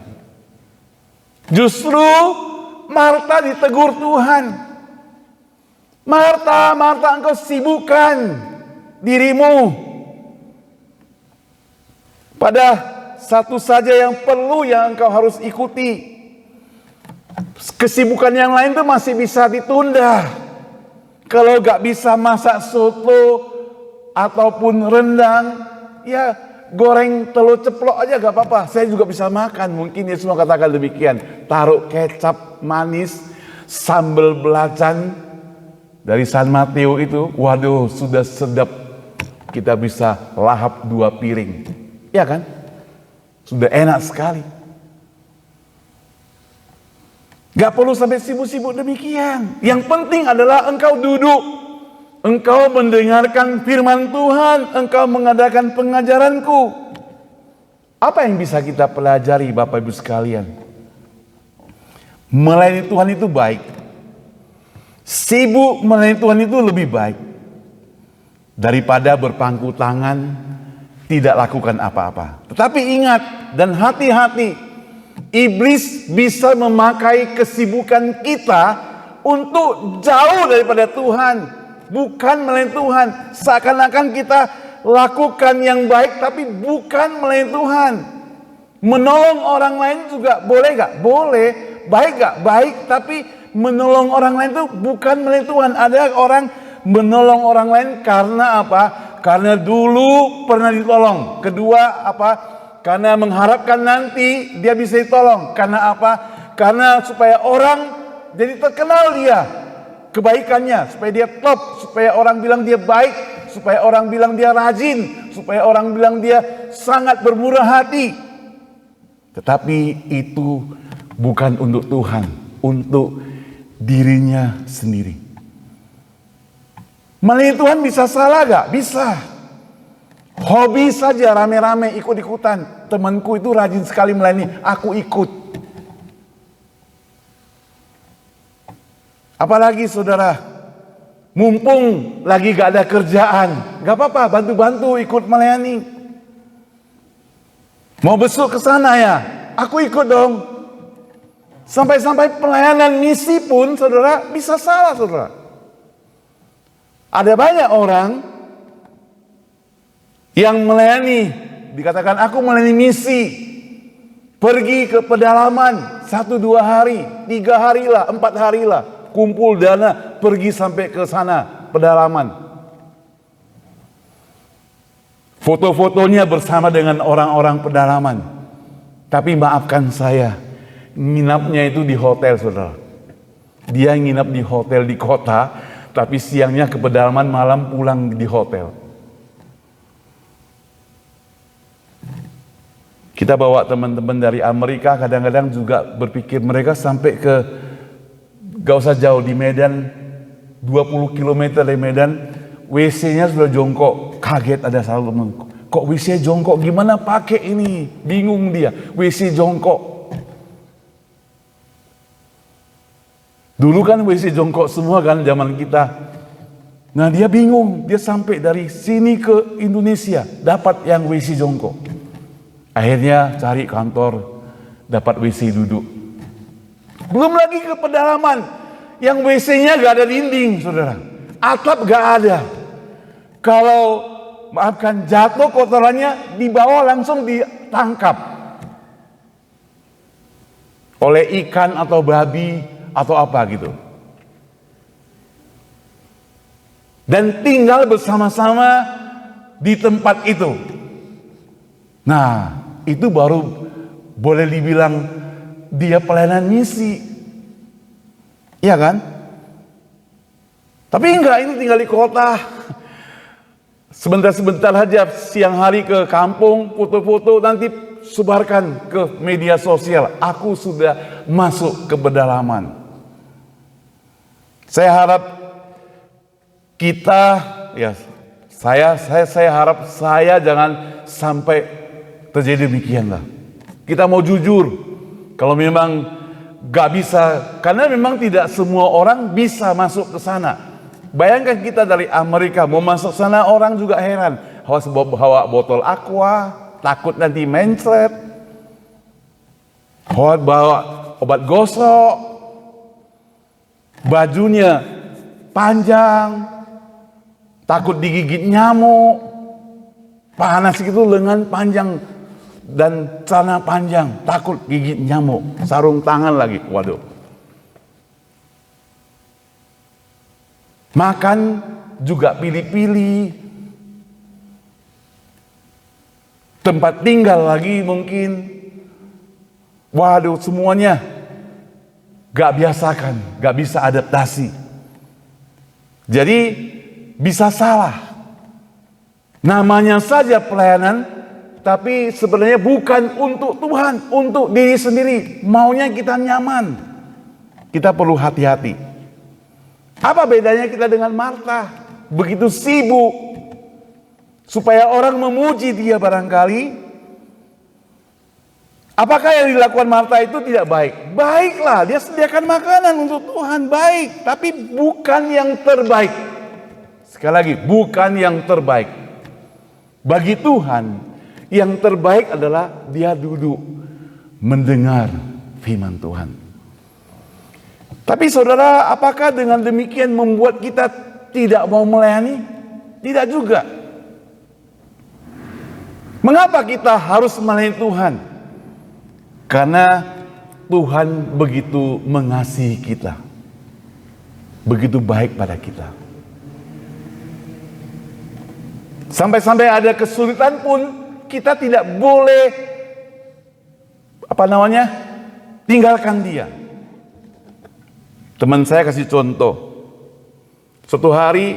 Speaker 3: Justru Marta ditegur Tuhan. Marta, Marta, engkau sibukkan dirimu pada satu saja yang perlu, yang engkau harus ikuti. Kesibukan yang lain itu masih bisa ditunda. Kalau gak bisa masak soto ataupun rendang, ya goreng telur ceplok aja gak apa-apa, saya juga bisa makan. Mungkin Yesus mau katakan demikian. Taruh kecap manis, sambal belacan dari San Mateo itu, waduh sudah sedap. Kita bisa lahap 2 piring. Ya kan? Sudah enak sekali. Gak perlu sampai sibuk-sibuk demikian. Yang penting adalah engkau duduk, engkau mendengarkan firman Tuhan, engkau mengadakan pengajaranku. Apa yang bisa kita pelajari Bapak Ibu sekalian? Melayani Tuhan itu baik. Sibuk melayani Tuhan itu lebih baik daripada berpangku tangan tidak lakukan apa-apa. Tetapi ingat dan hati-hati, iblis bisa memakai kesibukan kita untuk jauh daripada Tuhan, bukan melayani Tuhan. Seakan-akan kita lakukan yang baik tapi bukan melayani Tuhan. Menolong orang lain juga boleh gak? Boleh. Baik gak? Baik, tapi menolong orang lain itu bukan melayani Tuhan. Ada orang menolong orang lain karena apa? Karena dulu pernah ditolong. Kedua apa? Karena mengharapkan nanti dia bisa ditolong. Karena apa? Karena supaya orang jadi terkenal dia kebaikannya, supaya dia top, supaya orang bilang dia baik, supaya orang bilang dia rajin, supaya orang bilang dia sangat bermurah hati. Tetapi itu bukan untuk Tuhan, untuk dirinya sendiri. Melayani Tuhan bisa salah gak? Bisa. Hobi saja rame-rame ikut-ikutan. Temanku itu rajin sekali melayani, aku ikut. Apalagi saudara, mumpung lagi gak ada kerjaan, gak apa-apa, bantu-bantu ikut melayani. Mau besok ke sana ya, aku ikut dong. Sampai-sampai pelayanan misi pun saudara bisa salah saudara. Ada banyak orang yang melayani, dikatakan aku melayani misi, pergi ke pedalaman 1-2 hari, 3 hari lah, 4 hari lah, kumpul dana, pergi sampai ke sana pedalaman. Foto-fotonya bersama dengan orang-orang pedalaman. Tapi maafkan saya, nginapnya itu di hotel saudara. Dia nginap di hotel di kota, tapi siangnya ke pedalaman, malam pulang di hotel. Kita bawa teman-teman dari Amerika, kadang-kadang juga berpikir mereka sampai ke, gak usah jauh, di Medan, 20 km dari Medan, WC-nya sudah jongkok. Kaget ada satu teman, kok WC jongkok, gimana pakai ini? Bingung dia, WC jongkok. Dulu kan WC jongkok semua kan zaman kita. Nah dia bingung, dia sampai dari sini ke Indonesia dapat yang WC jongkok. Akhirnya cari kantor, dapat WC duduk. Belum lagi ke pedalaman, yang WC-nya gak ada dinding saudara, atap gak ada. Kalau maafkan jatuh kotorannya dibawa langsung ditangkap oleh ikan atau babi atau apa gitu. Dan tinggal bersama-sama di tempat itu. Nah, itu baru boleh dibilang dia pelayanan misi. Iya kan? Tapi enggak, ini tinggal di kota. Sebentar-sebentar aja siang hari ke kampung, foto-foto, nanti sebarkan ke media sosial. Aku sudah masuk ke pedalaman. Saya harap kita, ya saya harap saya jangan sampai terjadi demikian lah. Kita mau jujur, kalau memang gak bisa, karena memang tidak semua orang bisa masuk ke sana. Bayangkan kita dari Amerika mau masuk sana, orang juga heran. Bawa botol aqua, takut nanti mencret. Bawa obat gosok. Bajunya panjang, takut digigit nyamuk. Panas gitu, lengan panjang dan celana panjang, takut gigit nyamuk. Sarung tangan lagi, waduh. Makan juga pilih-pilih. tempat tinggal lagi mungkin. Waduh, semuanya gak biasakan, gak bisa adaptasi. Jadi bisa salah. Namanya saja pelayanan, tapi sebenarnya bukan untuk Tuhan, untuk diri sendiri. Maunya kita nyaman. Kita perlu hati-hati. Apa bedanya kita dengan Marta? Begitu sibuk supaya orang memuji dia barangkali. Apakah yang dilakukan Marta itu tidak baik? Baiklah, dia sediakan makanan untuk Tuhan, baik. Tapi bukan yang terbaik. Sekali lagi, bukan yang terbaik. Bagi Tuhan, yang terbaik adalah dia duduk mendengar firman Tuhan. Tapi saudara, apakah dengan demikian membuat kita tidak mau melayani? Tidak juga. Mengapa kita harus melayani Tuhan? Karena Tuhan begitu mengasihi kita, begitu baik pada kita. Sampai-sampai ada kesulitan pun kita tidak boleh tinggalkan dia. Teman saya kasih contoh. Suatu hari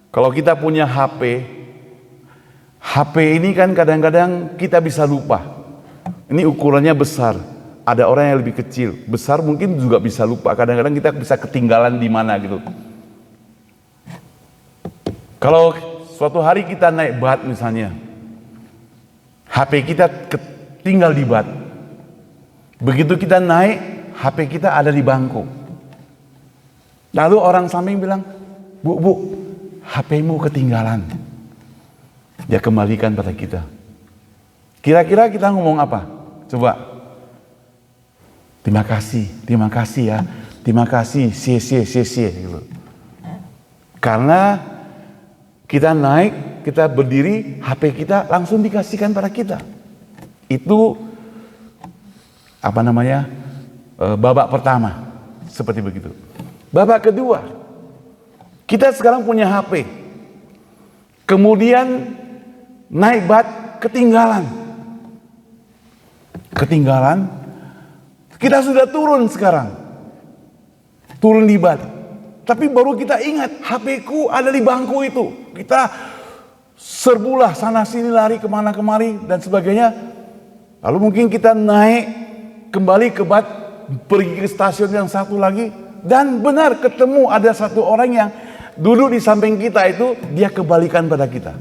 Speaker 3: kalau kita punya HP ini kan kadang-kadang kita bisa lupa. Ini ukurannya besar. Ada orang yang lebih kecil, besar mungkin juga bisa lupa. Kadang-kadang kita bisa ketinggalan di mana gitu. Kalau suatu hari kita naik bat misalnya, HP kita tinggal di bat. Begitu kita naik, HP kita ada di bangku. Lalu orang samping bilang, Bu, HP-mu ketinggalan. Dia kembalikan pada kita. Kira-kira kita ngomong apa? Coba. Terima kasih ya. Terima kasih, cie gitu. Karena kita naik, kita berdiri, HP kita langsung dikasihkan pada kita. Itu babak pertama. Seperti begitu. Babak kedua, kita sekarang punya HP. Kemudian naik bat, ketinggalan. Kita sudah turun sekarang. Turun di bat. Tapi baru kita ingat, HP-ku ada di bangku itu. Kita serbulah sana sini, lari kemana kemari dan sebagainya. Lalu mungkin kita naik kembali ke bat, pergi ke stasiun yang satu lagi. Dan benar ketemu ada satu orang yang duduk di samping kita itu, dia kembalikan pada kita.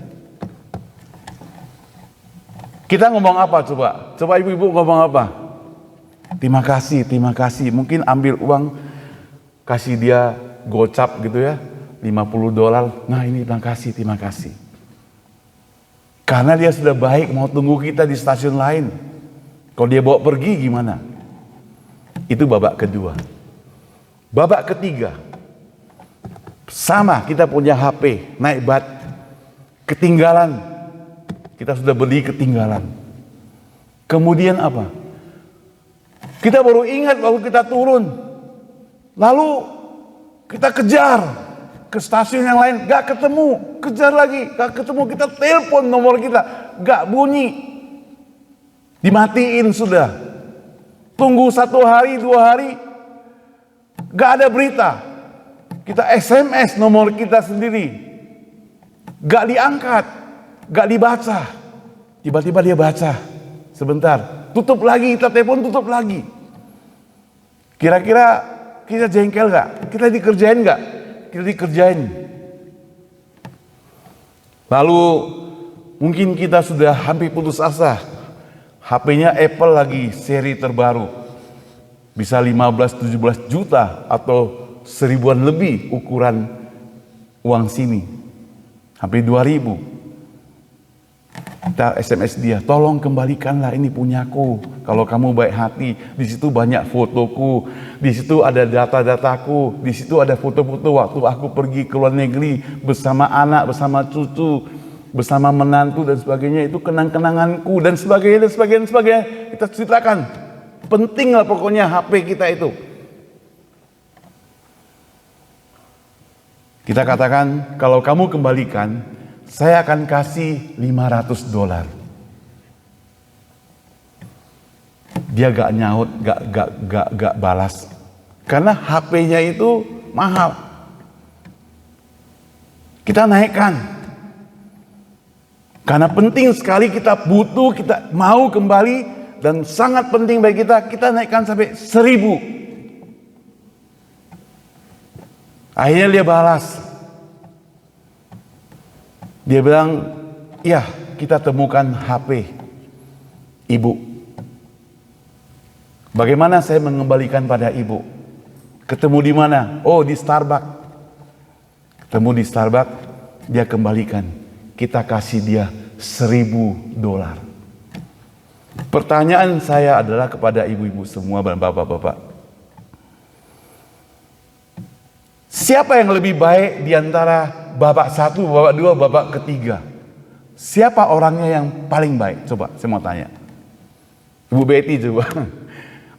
Speaker 3: Kita ngomong apa coba? Coba ibu-ibu ngomong apa? Terima kasih. Mungkin ambil uang, kasih dia gocap gitu ya, $50. Nah ini terima kasih. Karena dia sudah baik, mau tunggu kita di stasiun lain. Kalau dia bawa pergi gimana? Itu babak kedua. Babak ketiga, sama kita punya HP, naik bat, ketinggalan. Kita sudah beli ketinggalan. Kemudian apa? Kita baru ingat waktu kita turun. Lalu kita kejar ke stasiun yang lain, gak ketemu. Kejar lagi, gak ketemu. Kita telepon nomor kita, gak bunyi. Dimatiin sudah. Tunggu 1 hari, 2 hari, gak ada berita. Kita SMS nomor kita sendiri, gak diangkat, gak dibaca. Tiba-tiba dia baca. Sebentar, tutup lagi, kita telepon tutup lagi. Kira-kira kita jengkel gak? Kita dikerjain gak? Kita dikerjain. Lalu mungkin kita sudah hampir putus asa. HP-nya Apple lagi seri terbaru. Bisa 15-17 juta atau 1000-an lebih ukuran uang sini. Hampir 2000. Kita SMS dia, tolong kembalikanlah, ini punyaku. Kalau kamu baik hati, di situ banyak fotoku, di situ ada data-dataku, di situ ada foto-foto waktu aku pergi ke luar negeri bersama anak, bersama cucu, bersama menantu dan sebagainya. Itu kenang-kenanganku dan sebagainya. Kita ceritakan. Pentinglah pokoknya HP kita itu. Kita katakan, kalau kamu kembalikan, saya akan kasih $500. dia gak nyaut, gak balas. Karena HP-nya itu mahal. Kita naikkan. Karena penting sekali, kita butuh, kita mau kembali, dan sangat penting bagi kita naikkan sampai 1.000. Akhirnya dia balas. Dia bilang, ya kita temukan HP ibu. Bagaimana saya mengembalikan pada ibu? Ketemu di mana? Oh, di Starbucks. Ketemu di Starbucks, dia kembalikan. Kita kasih dia $1.000. Pertanyaan saya adalah kepada ibu-ibu semua dan bapak-bapak. Siapa yang lebih baik di antara bapak satu, bapak dua, bapak ketiga? Siapa orangnya yang paling baik? Coba saya mau tanya. Ibu Betty coba.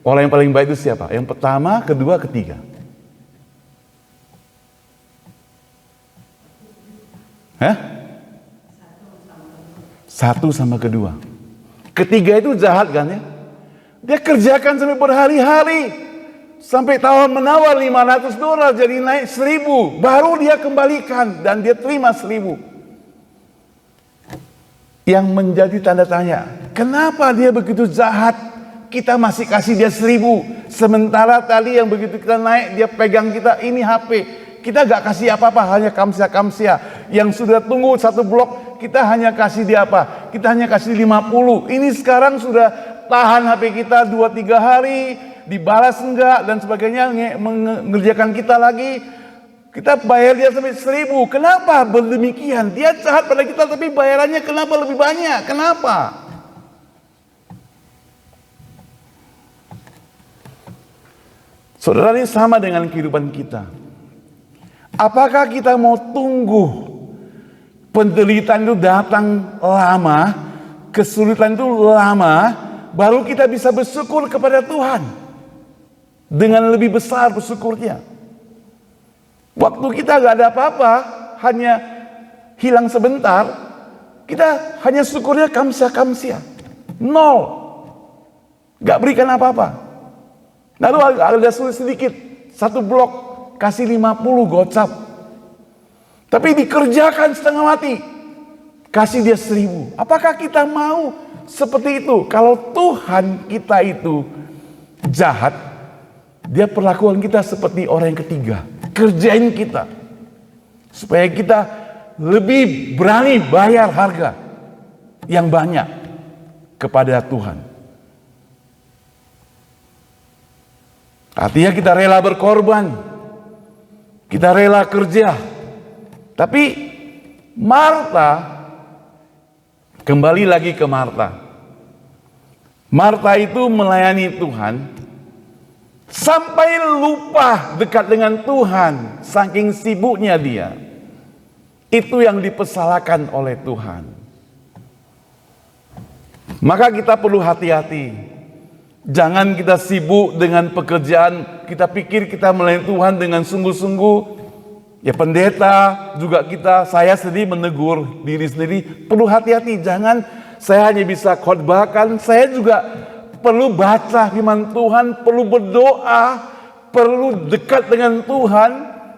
Speaker 3: Orang yang paling baik itu siapa? Yang pertama, kedua, ketiga. Hah? Satu sama kedua. Ketiga itu jahat kan ya? Dia kerjakan sampai berhari-hari. Sampai tawar menawar $500 jadi naik 1.000. Baru dia kembalikan dan dia terima 1.000. Yang menjadi tanda tanya, kenapa dia begitu jahat? Kita masih kasih dia 1.000. Sementara tadi yang begitu kita naik, dia pegang kita, ini HP. Kita gak kasih apa-apa, hanya kamsia-kamsia. Yang sudah tunggu 1 blok, kita hanya kasih dia apa? Kita hanya kasih 50. Ini sekarang sudah tahan HP kita 2-3 hari, dibalas enggak, dan sebagainya, mengerjakan kita lagi. Kita bayar dia sampai 1.000. Kenapa berdemikian? Dia jahat pada kita, tapi bayarannya kenapa lebih banyak? Kenapa? Saudara, ini sama dengan kehidupan kita. Apakah kita mau tunggu penderitaan itu datang lama, kesulitan itu lama, baru kita bisa bersyukur kepada Tuhan dengan lebih besar bersyukurnya? Waktu kita gak ada apa-apa, hanya hilang sebentar, kita hanya syukurnya kamsia-kamsia, nol, gak berikan apa-apa. Lalu ada sulit sedikit, 1 blok, kasih 50 gocap. Tapi dikerjakan setengah mati, kasih dia 1.000. Apakah kita mau seperti itu? Kalau Tuhan kita itu jahat, dia perlakuan kita seperti orang yang ketiga. Kerjain kita, supaya kita lebih berani bayar harga yang banyak kepada Tuhan. Artinya kita rela berkorban, kita rela kerja. Tapi Marta, kembali lagi ke Marta. Marta itu melayani Tuhan sampai lupa dekat dengan Tuhan, saking sibuknya dia. Itu yang dipersalahkan oleh Tuhan. Maka kita perlu hati-hati. Jangan kita sibuk dengan pekerjaan, kita pikir kita melayani Tuhan dengan sungguh-sungguh. Ya pendeta juga saya sendiri menegur diri sendiri, perlu hati-hati. Jangan saya hanya bisa khotbahkan, saya juga perlu baca firman Tuhan, perlu berdoa, perlu dekat dengan Tuhan.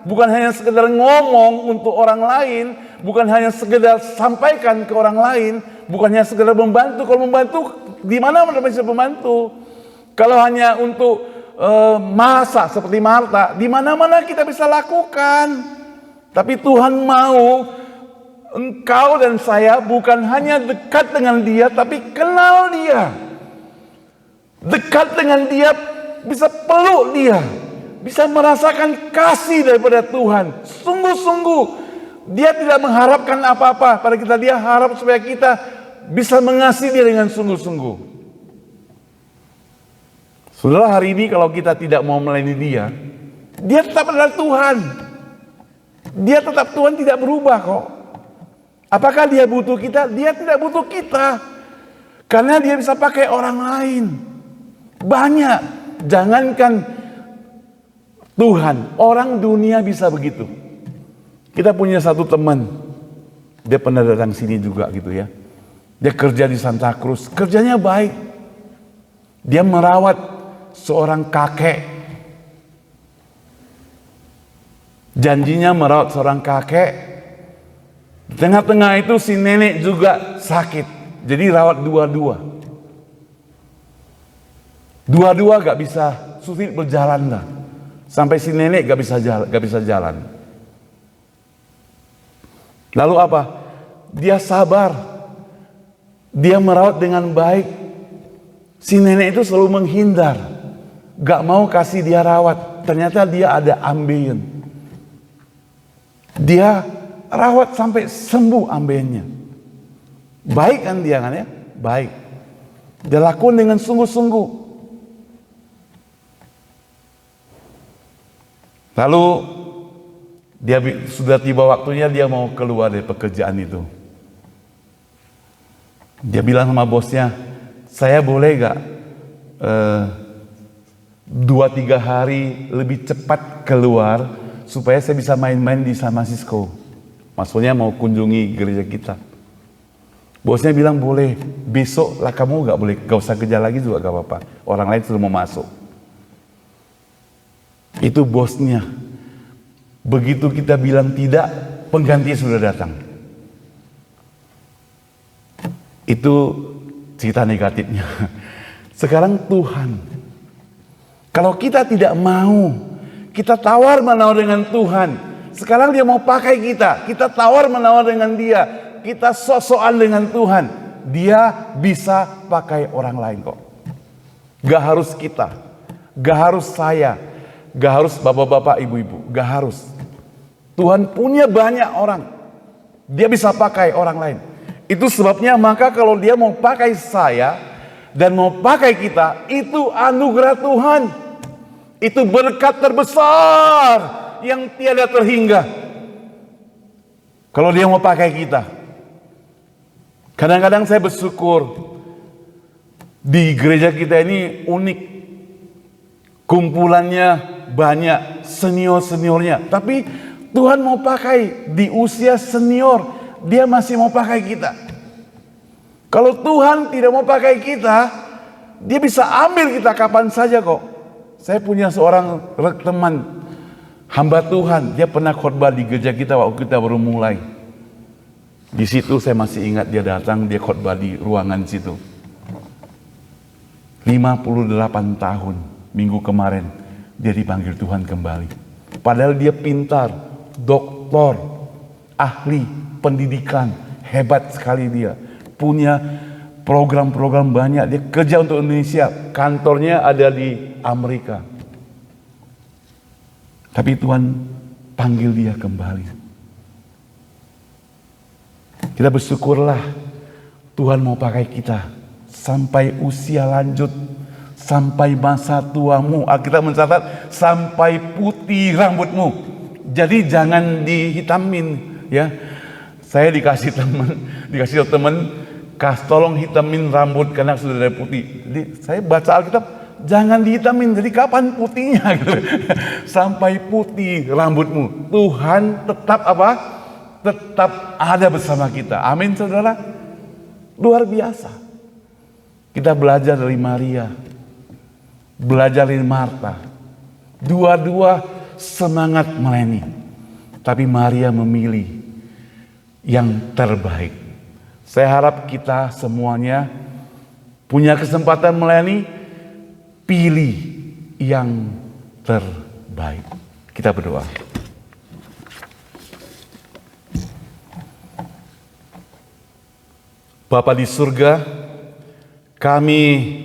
Speaker 3: Bukan hanya sekedar ngomong untuk orang lain, bukan hanya sekedar sampaikan ke orang lain, bukan hanya sekedar membantu. Kalau membantu, di mana kita bisa membantu? Kalau hanya untuk masak seperti Marta, di mana-mana kita bisa lakukan. Tapi Tuhan mau engkau dan saya bukan hanya dekat dengan Dia, tapi kenal Dia. Dekat dengan Dia, bisa peluk Dia, bisa merasakan kasih daripada Tuhan. Sungguh-sungguh Dia tidak mengharapkan apa-apa pada kita. Dia harap supaya kita bisa mengasihi Dia dengan sungguh-sungguh. Saudara, hari ini kalau kita tidak mau melayani Dia, Dia tetap adalah Tuhan. Dia tetap Tuhan, tidak berubah kok. Apakah Dia butuh kita? Dia tidak butuh kita. Karena Dia bisa pakai orang lain. Banyak. Jangankan Tuhan, orang dunia bisa begitu. Kita punya satu teman, dia pernah datang sini juga gitu ya. Dia kerja di Santa Cruz, kerjanya baik. Dia merawat seorang kakek. Janjinya merawat seorang kakek. Di tengah-tengah itu si nenek juga sakit. Jadi rawat dua-dua. Dua-dua gak bisa, sulit berjalan lah. Sampai si nenek gak bisa jalan. Lalu apa? Dia sabar. Dia merawat dengan baik. Si nenek itu selalu menghindar. Gak mau kasih dia rawat. Ternyata dia ada ambeien. Dia rawat sampai sembuh ambeiennya. Baik kan dia kan ya? Baik. Dia lakukan dengan sungguh-sungguh. Lalu dia sudah tiba waktunya dia mau keluar dari pekerjaan itu. Dia bilang sama bosnya, saya boleh gak 2-3 hari lebih cepat keluar supaya saya bisa main-main di San Francisco. Maksudnya mau kunjungi gereja kita. Bosnya bilang boleh, besok lah kamu gak usah kerja lagi juga gak apa-apa. Orang lain sudah mau masuk. Itu bosnya. Begitu kita bilang tidak, pengganti sudah datang. Itu cerita negatifnya. Sekarang Tuhan. Kalau kita tidak mau, kita tawar-menawar dengan Tuhan. Sekarang dia mau pakai kita. Kita tawar-menawar dengan dia. Kita sok-sokan dengan Tuhan. Dia bisa pakai orang lain kok. Gak harus kita. Gak harus saya. Gak harus bapak-bapak, ibu-ibu. Gak harus. Tuhan punya banyak orang. Dia bisa pakai orang lain. Itu sebabnya maka kalau dia mau pakai saya dan mau pakai kita, itu anugerah Tuhan. Itu berkat terbesar yang tiada terhingga. Kalau dia mau pakai kita. Kadang-kadang saya bersyukur di gereja kita ini unik. Kumpulannya banyak, senior-seniornya. Tapi Tuhan mau pakai di usia senior. Dia masih mau pakai kita. Kalau Tuhan tidak mau pakai kita, dia bisa ambil kita kapan saja kok. Saya punya seorang teman hamba Tuhan. Dia pernah khotbah di gereja kita waktu kita baru mulai. Di situ saya masih ingat dia datang, dia khotbah di ruangan situ. 58 tahun minggu kemarin dia dipanggil Tuhan kembali. Padahal dia pintar, doktor, ahli pendidikan, hebat sekali dia. Punya program-program banyak. Dia kerja untuk Indonesia. Kantornya ada di Amerika. Tapi Tuhan panggil dia kembali. Kita bersyukurlah Tuhan mau pakai kita sampai usia lanjut, sampai masa tuamu. Alkitab mencatat sampai putih rambutmu. Jadi jangan dihitamin ya. Saya dikasih teman, tolong hitamin rambut karena sudah ada putih. Jadi saya baca Alkitab, jangan dihitamin. Jadi kapan putihnya? Gitu. Sampai putih rambutmu. Tuhan tetap apa? Tetap ada bersama kita. Amin saudara. Luar biasa. Kita belajar dari Maria, belajar dari Marta. Dua-dua semangat melayani. Tapi Maria memilih yang terbaik. Saya harap kita semuanya punya kesempatan melayani, pilih yang terbaik. Kita berdoa. Bapa di surga, kami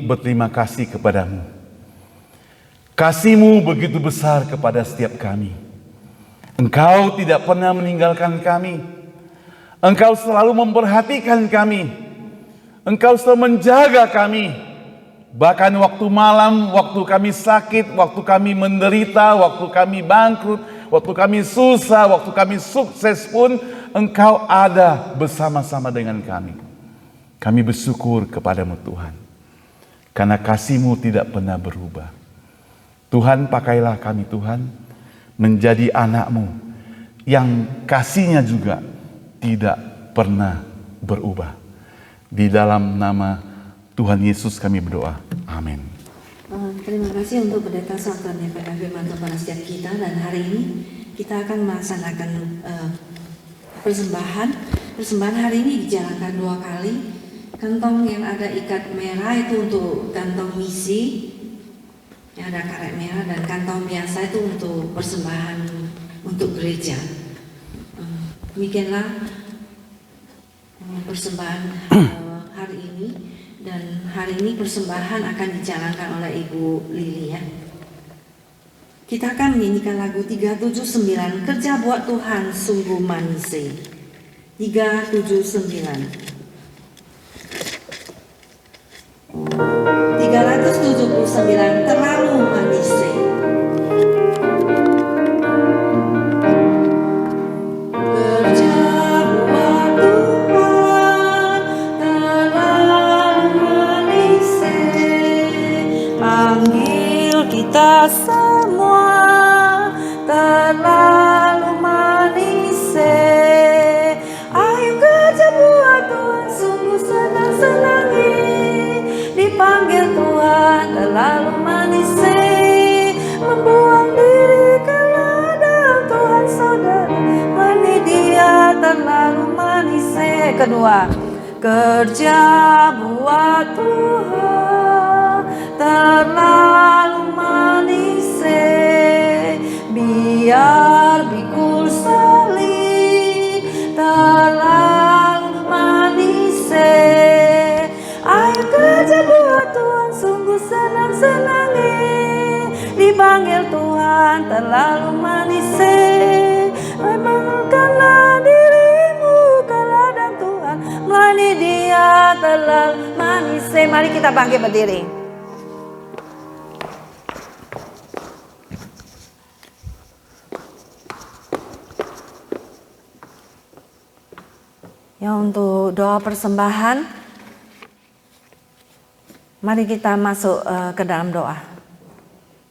Speaker 3: berterima kasih kepadamu. Kasih-Mu begitu besar kepada setiap kami. Engkau tidak pernah meninggalkan kami. Engkau selalu memperhatikan kami. Engkau selalu menjaga kami. Bahkan waktu malam, waktu kami sakit, waktu kami menderita, waktu kami bangkrut, waktu kami susah, waktu kami sukses pun, Engkau ada bersama-sama dengan kami. Kami bersyukur kepadamu Tuhan. Karena kasih-Mu tidak pernah berubah. Tuhan, pakailah kami Tuhan menjadi anak-Mu yang kasih-Nya juga tidak pernah berubah. Di dalam nama Tuhan Yesus kami berdoa. Amin.
Speaker 1: Terima kasih untuk pendeta Salton yang firman kepada setiap kita, dan hari ini kita akan melaksanakan persembahan. Persembahan hari ini dijalankan 2 kali. Kantong yang ada ikat merah itu untuk kantong misi yang ada karet merah, dan kantong biasa itu untuk persembahan untuk gereja. Demikianlah persembahan hari ini, dan hari ini persembahan akan dijalankan oleh Ibu Lili ya. Kita akan menyanyikan lagu 379, Kerja Buat Tuhan Sungguh Manis. 379. 379, Terlalu Manis.
Speaker 5: Kita semua terlalu manis. Ayo kerja buat Tuhan, sungguh senang-senangi. Dipanggil Tuhan terlalu manis. Membuang diri ke ladang Tuhan saudara. Ini dia terlalu manis. Kedua, kerja buat Tuhan terlalu manis. Biar pikul salib terlalu manis. Ayo kerja buat Tuhan, sungguh senang-senangi. Dipanggil Tuhan terlalu manis. Memangkanlah dirimu ke ladang Tuhan, melayani Dia terlalu manis. Mari kita bangkit berdiri.
Speaker 1: Ya, untuk doa persembahan, mari kita masuk ke dalam doa.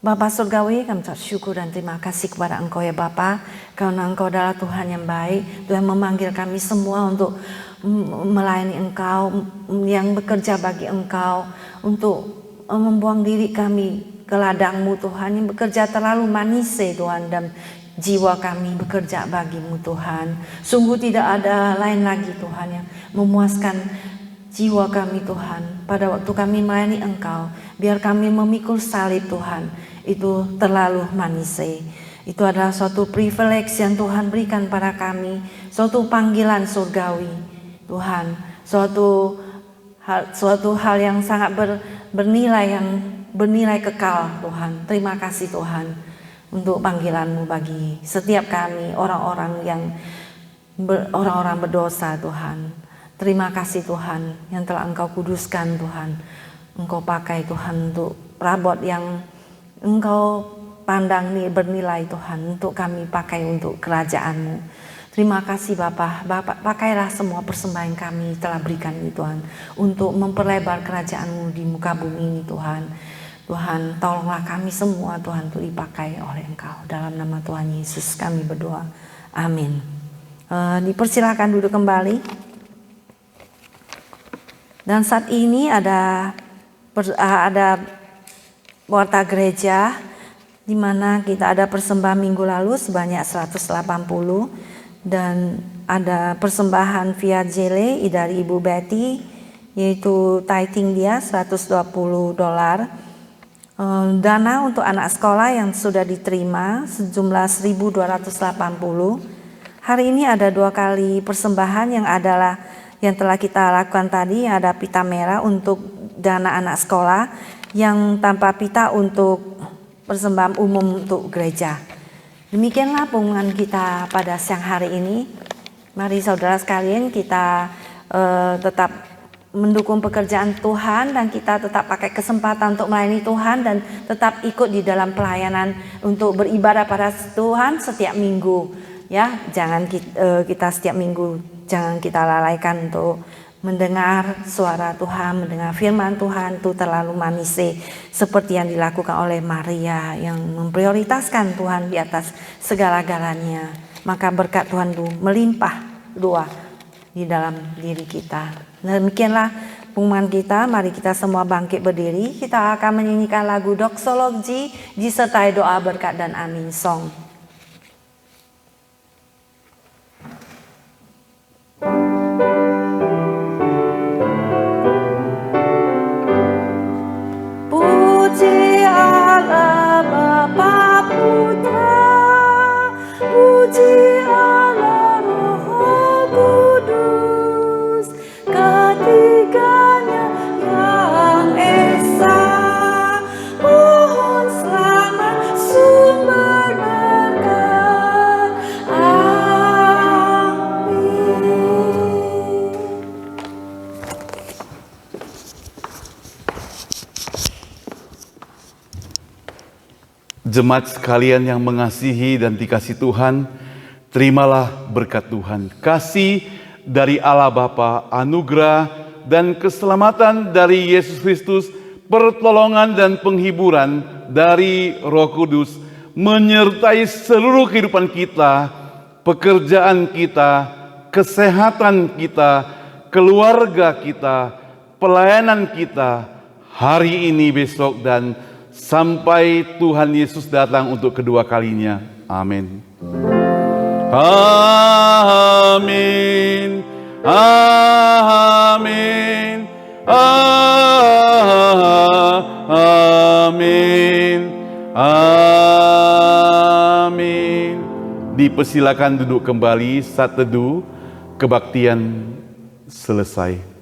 Speaker 1: Bapa Surgawi, kami ucap syukur dan terima kasih kepada Engkau ya Bapa, karena Engkau adalah Tuhan yang baik. Tuhan memanggil kami semua untuk melayani Engkau, yang bekerja bagi Engkau, untuk membuang diri kami ke ladang-Mu Tuhan, yang bekerja terlalu manis Tuhan, dan jiwa kami bekerja bagi-Mu Tuhan. Sungguh tidak ada lain lagi Tuhan yang memuaskan jiwa kami Tuhan. Pada waktu kami melayani Engkau, biar kami memikul salib Tuhan, itu terlalu manis. Itu adalah suatu privilege yang Tuhan berikan pada kami, suatu panggilan surgawi Tuhan, suatu hal yang sangat bernilai, yang bernilai kekal Tuhan. Terima kasih Tuhan untuk panggilan-Mu bagi setiap kami, orang-orang berdosa Tuhan. Terima kasih Tuhan yang telah Engkau kuduskan Tuhan. Engkau pakai Tuhan untuk perabot yang Engkau pandang bernilai Tuhan, untuk kami pakai untuk kerajaan-Mu. Terima kasih Bapa. Pakailah semua persembahan kami telah berikan ini Tuhan, untuk memperlebar kerajaan-Mu di muka bumi ini Tuhan. Tuhan, tolonglah kami semua Tuhan untuk dipakai oleh Engkau. Dalam nama Tuhan Yesus kami berdoa. Amin. Dipersilakan duduk kembali. Dan saat ini ada warta gereja, di mana kita ada persembahan minggu lalu sebanyak 180, dan ada persembahan via Jele dari Ibu Betty, yaitu tithing dia $120. Dana untuk anak sekolah yang sudah diterima sejumlah 1.280. Hari ini ada 2 kali persembahan yang telah kita lakukan tadi. Ada pita merah untuk dana anak sekolah, yang tanpa pita untuk persembahan umum untuk gereja. Demikianlah pengumuman kita pada siang hari ini. Mari saudara sekalian, kita tetap mendukung pekerjaan Tuhan, dan kita tetap pakai kesempatan untuk melayani Tuhan, dan tetap ikut di dalam pelayanan untuk beribadah pada Tuhan setiap minggu ya. Jangan kita setiap minggu, jangan kita lalaikan untuk mendengar suara Tuhan, mendengar firman Tuhan. Itu terlalu manis, seperti yang dilakukan oleh Maria yang memprioritaskan Tuhan di atas segala-galanya. Maka berkat Tuhan itu melimpah ruah di dalam diri kita. Demikianlah kepungan kita, mari kita semua bangkit berdiri. Kita akan menyanyikan lagu doksologi disertai doa berkat dan amin song.
Speaker 5: Puji Allah Bapa Putra, puji Allah Roh Kudus, ketiganya yang esa. Mohon selamat sumber berkat. Amin.
Speaker 3: Jemaat sekalian yang mengasihi dan dikasihi Tuhan, terimalah berkat Tuhan, kasih dari Allah Bapa, anugerah dan keselamatan dari Yesus Kristus, pertolongan dan penghiburan dari Roh Kudus menyertai seluruh kehidupan kita, pekerjaan kita, kesehatan kita, keluarga kita, pelayanan kita hari ini, besok, dan sampai Tuhan Yesus datang untuk kedua kalinya. Amin. Amin. Amin. Amin. Amin. Dipersilakan duduk kembali saat teduh kebaktian selesai.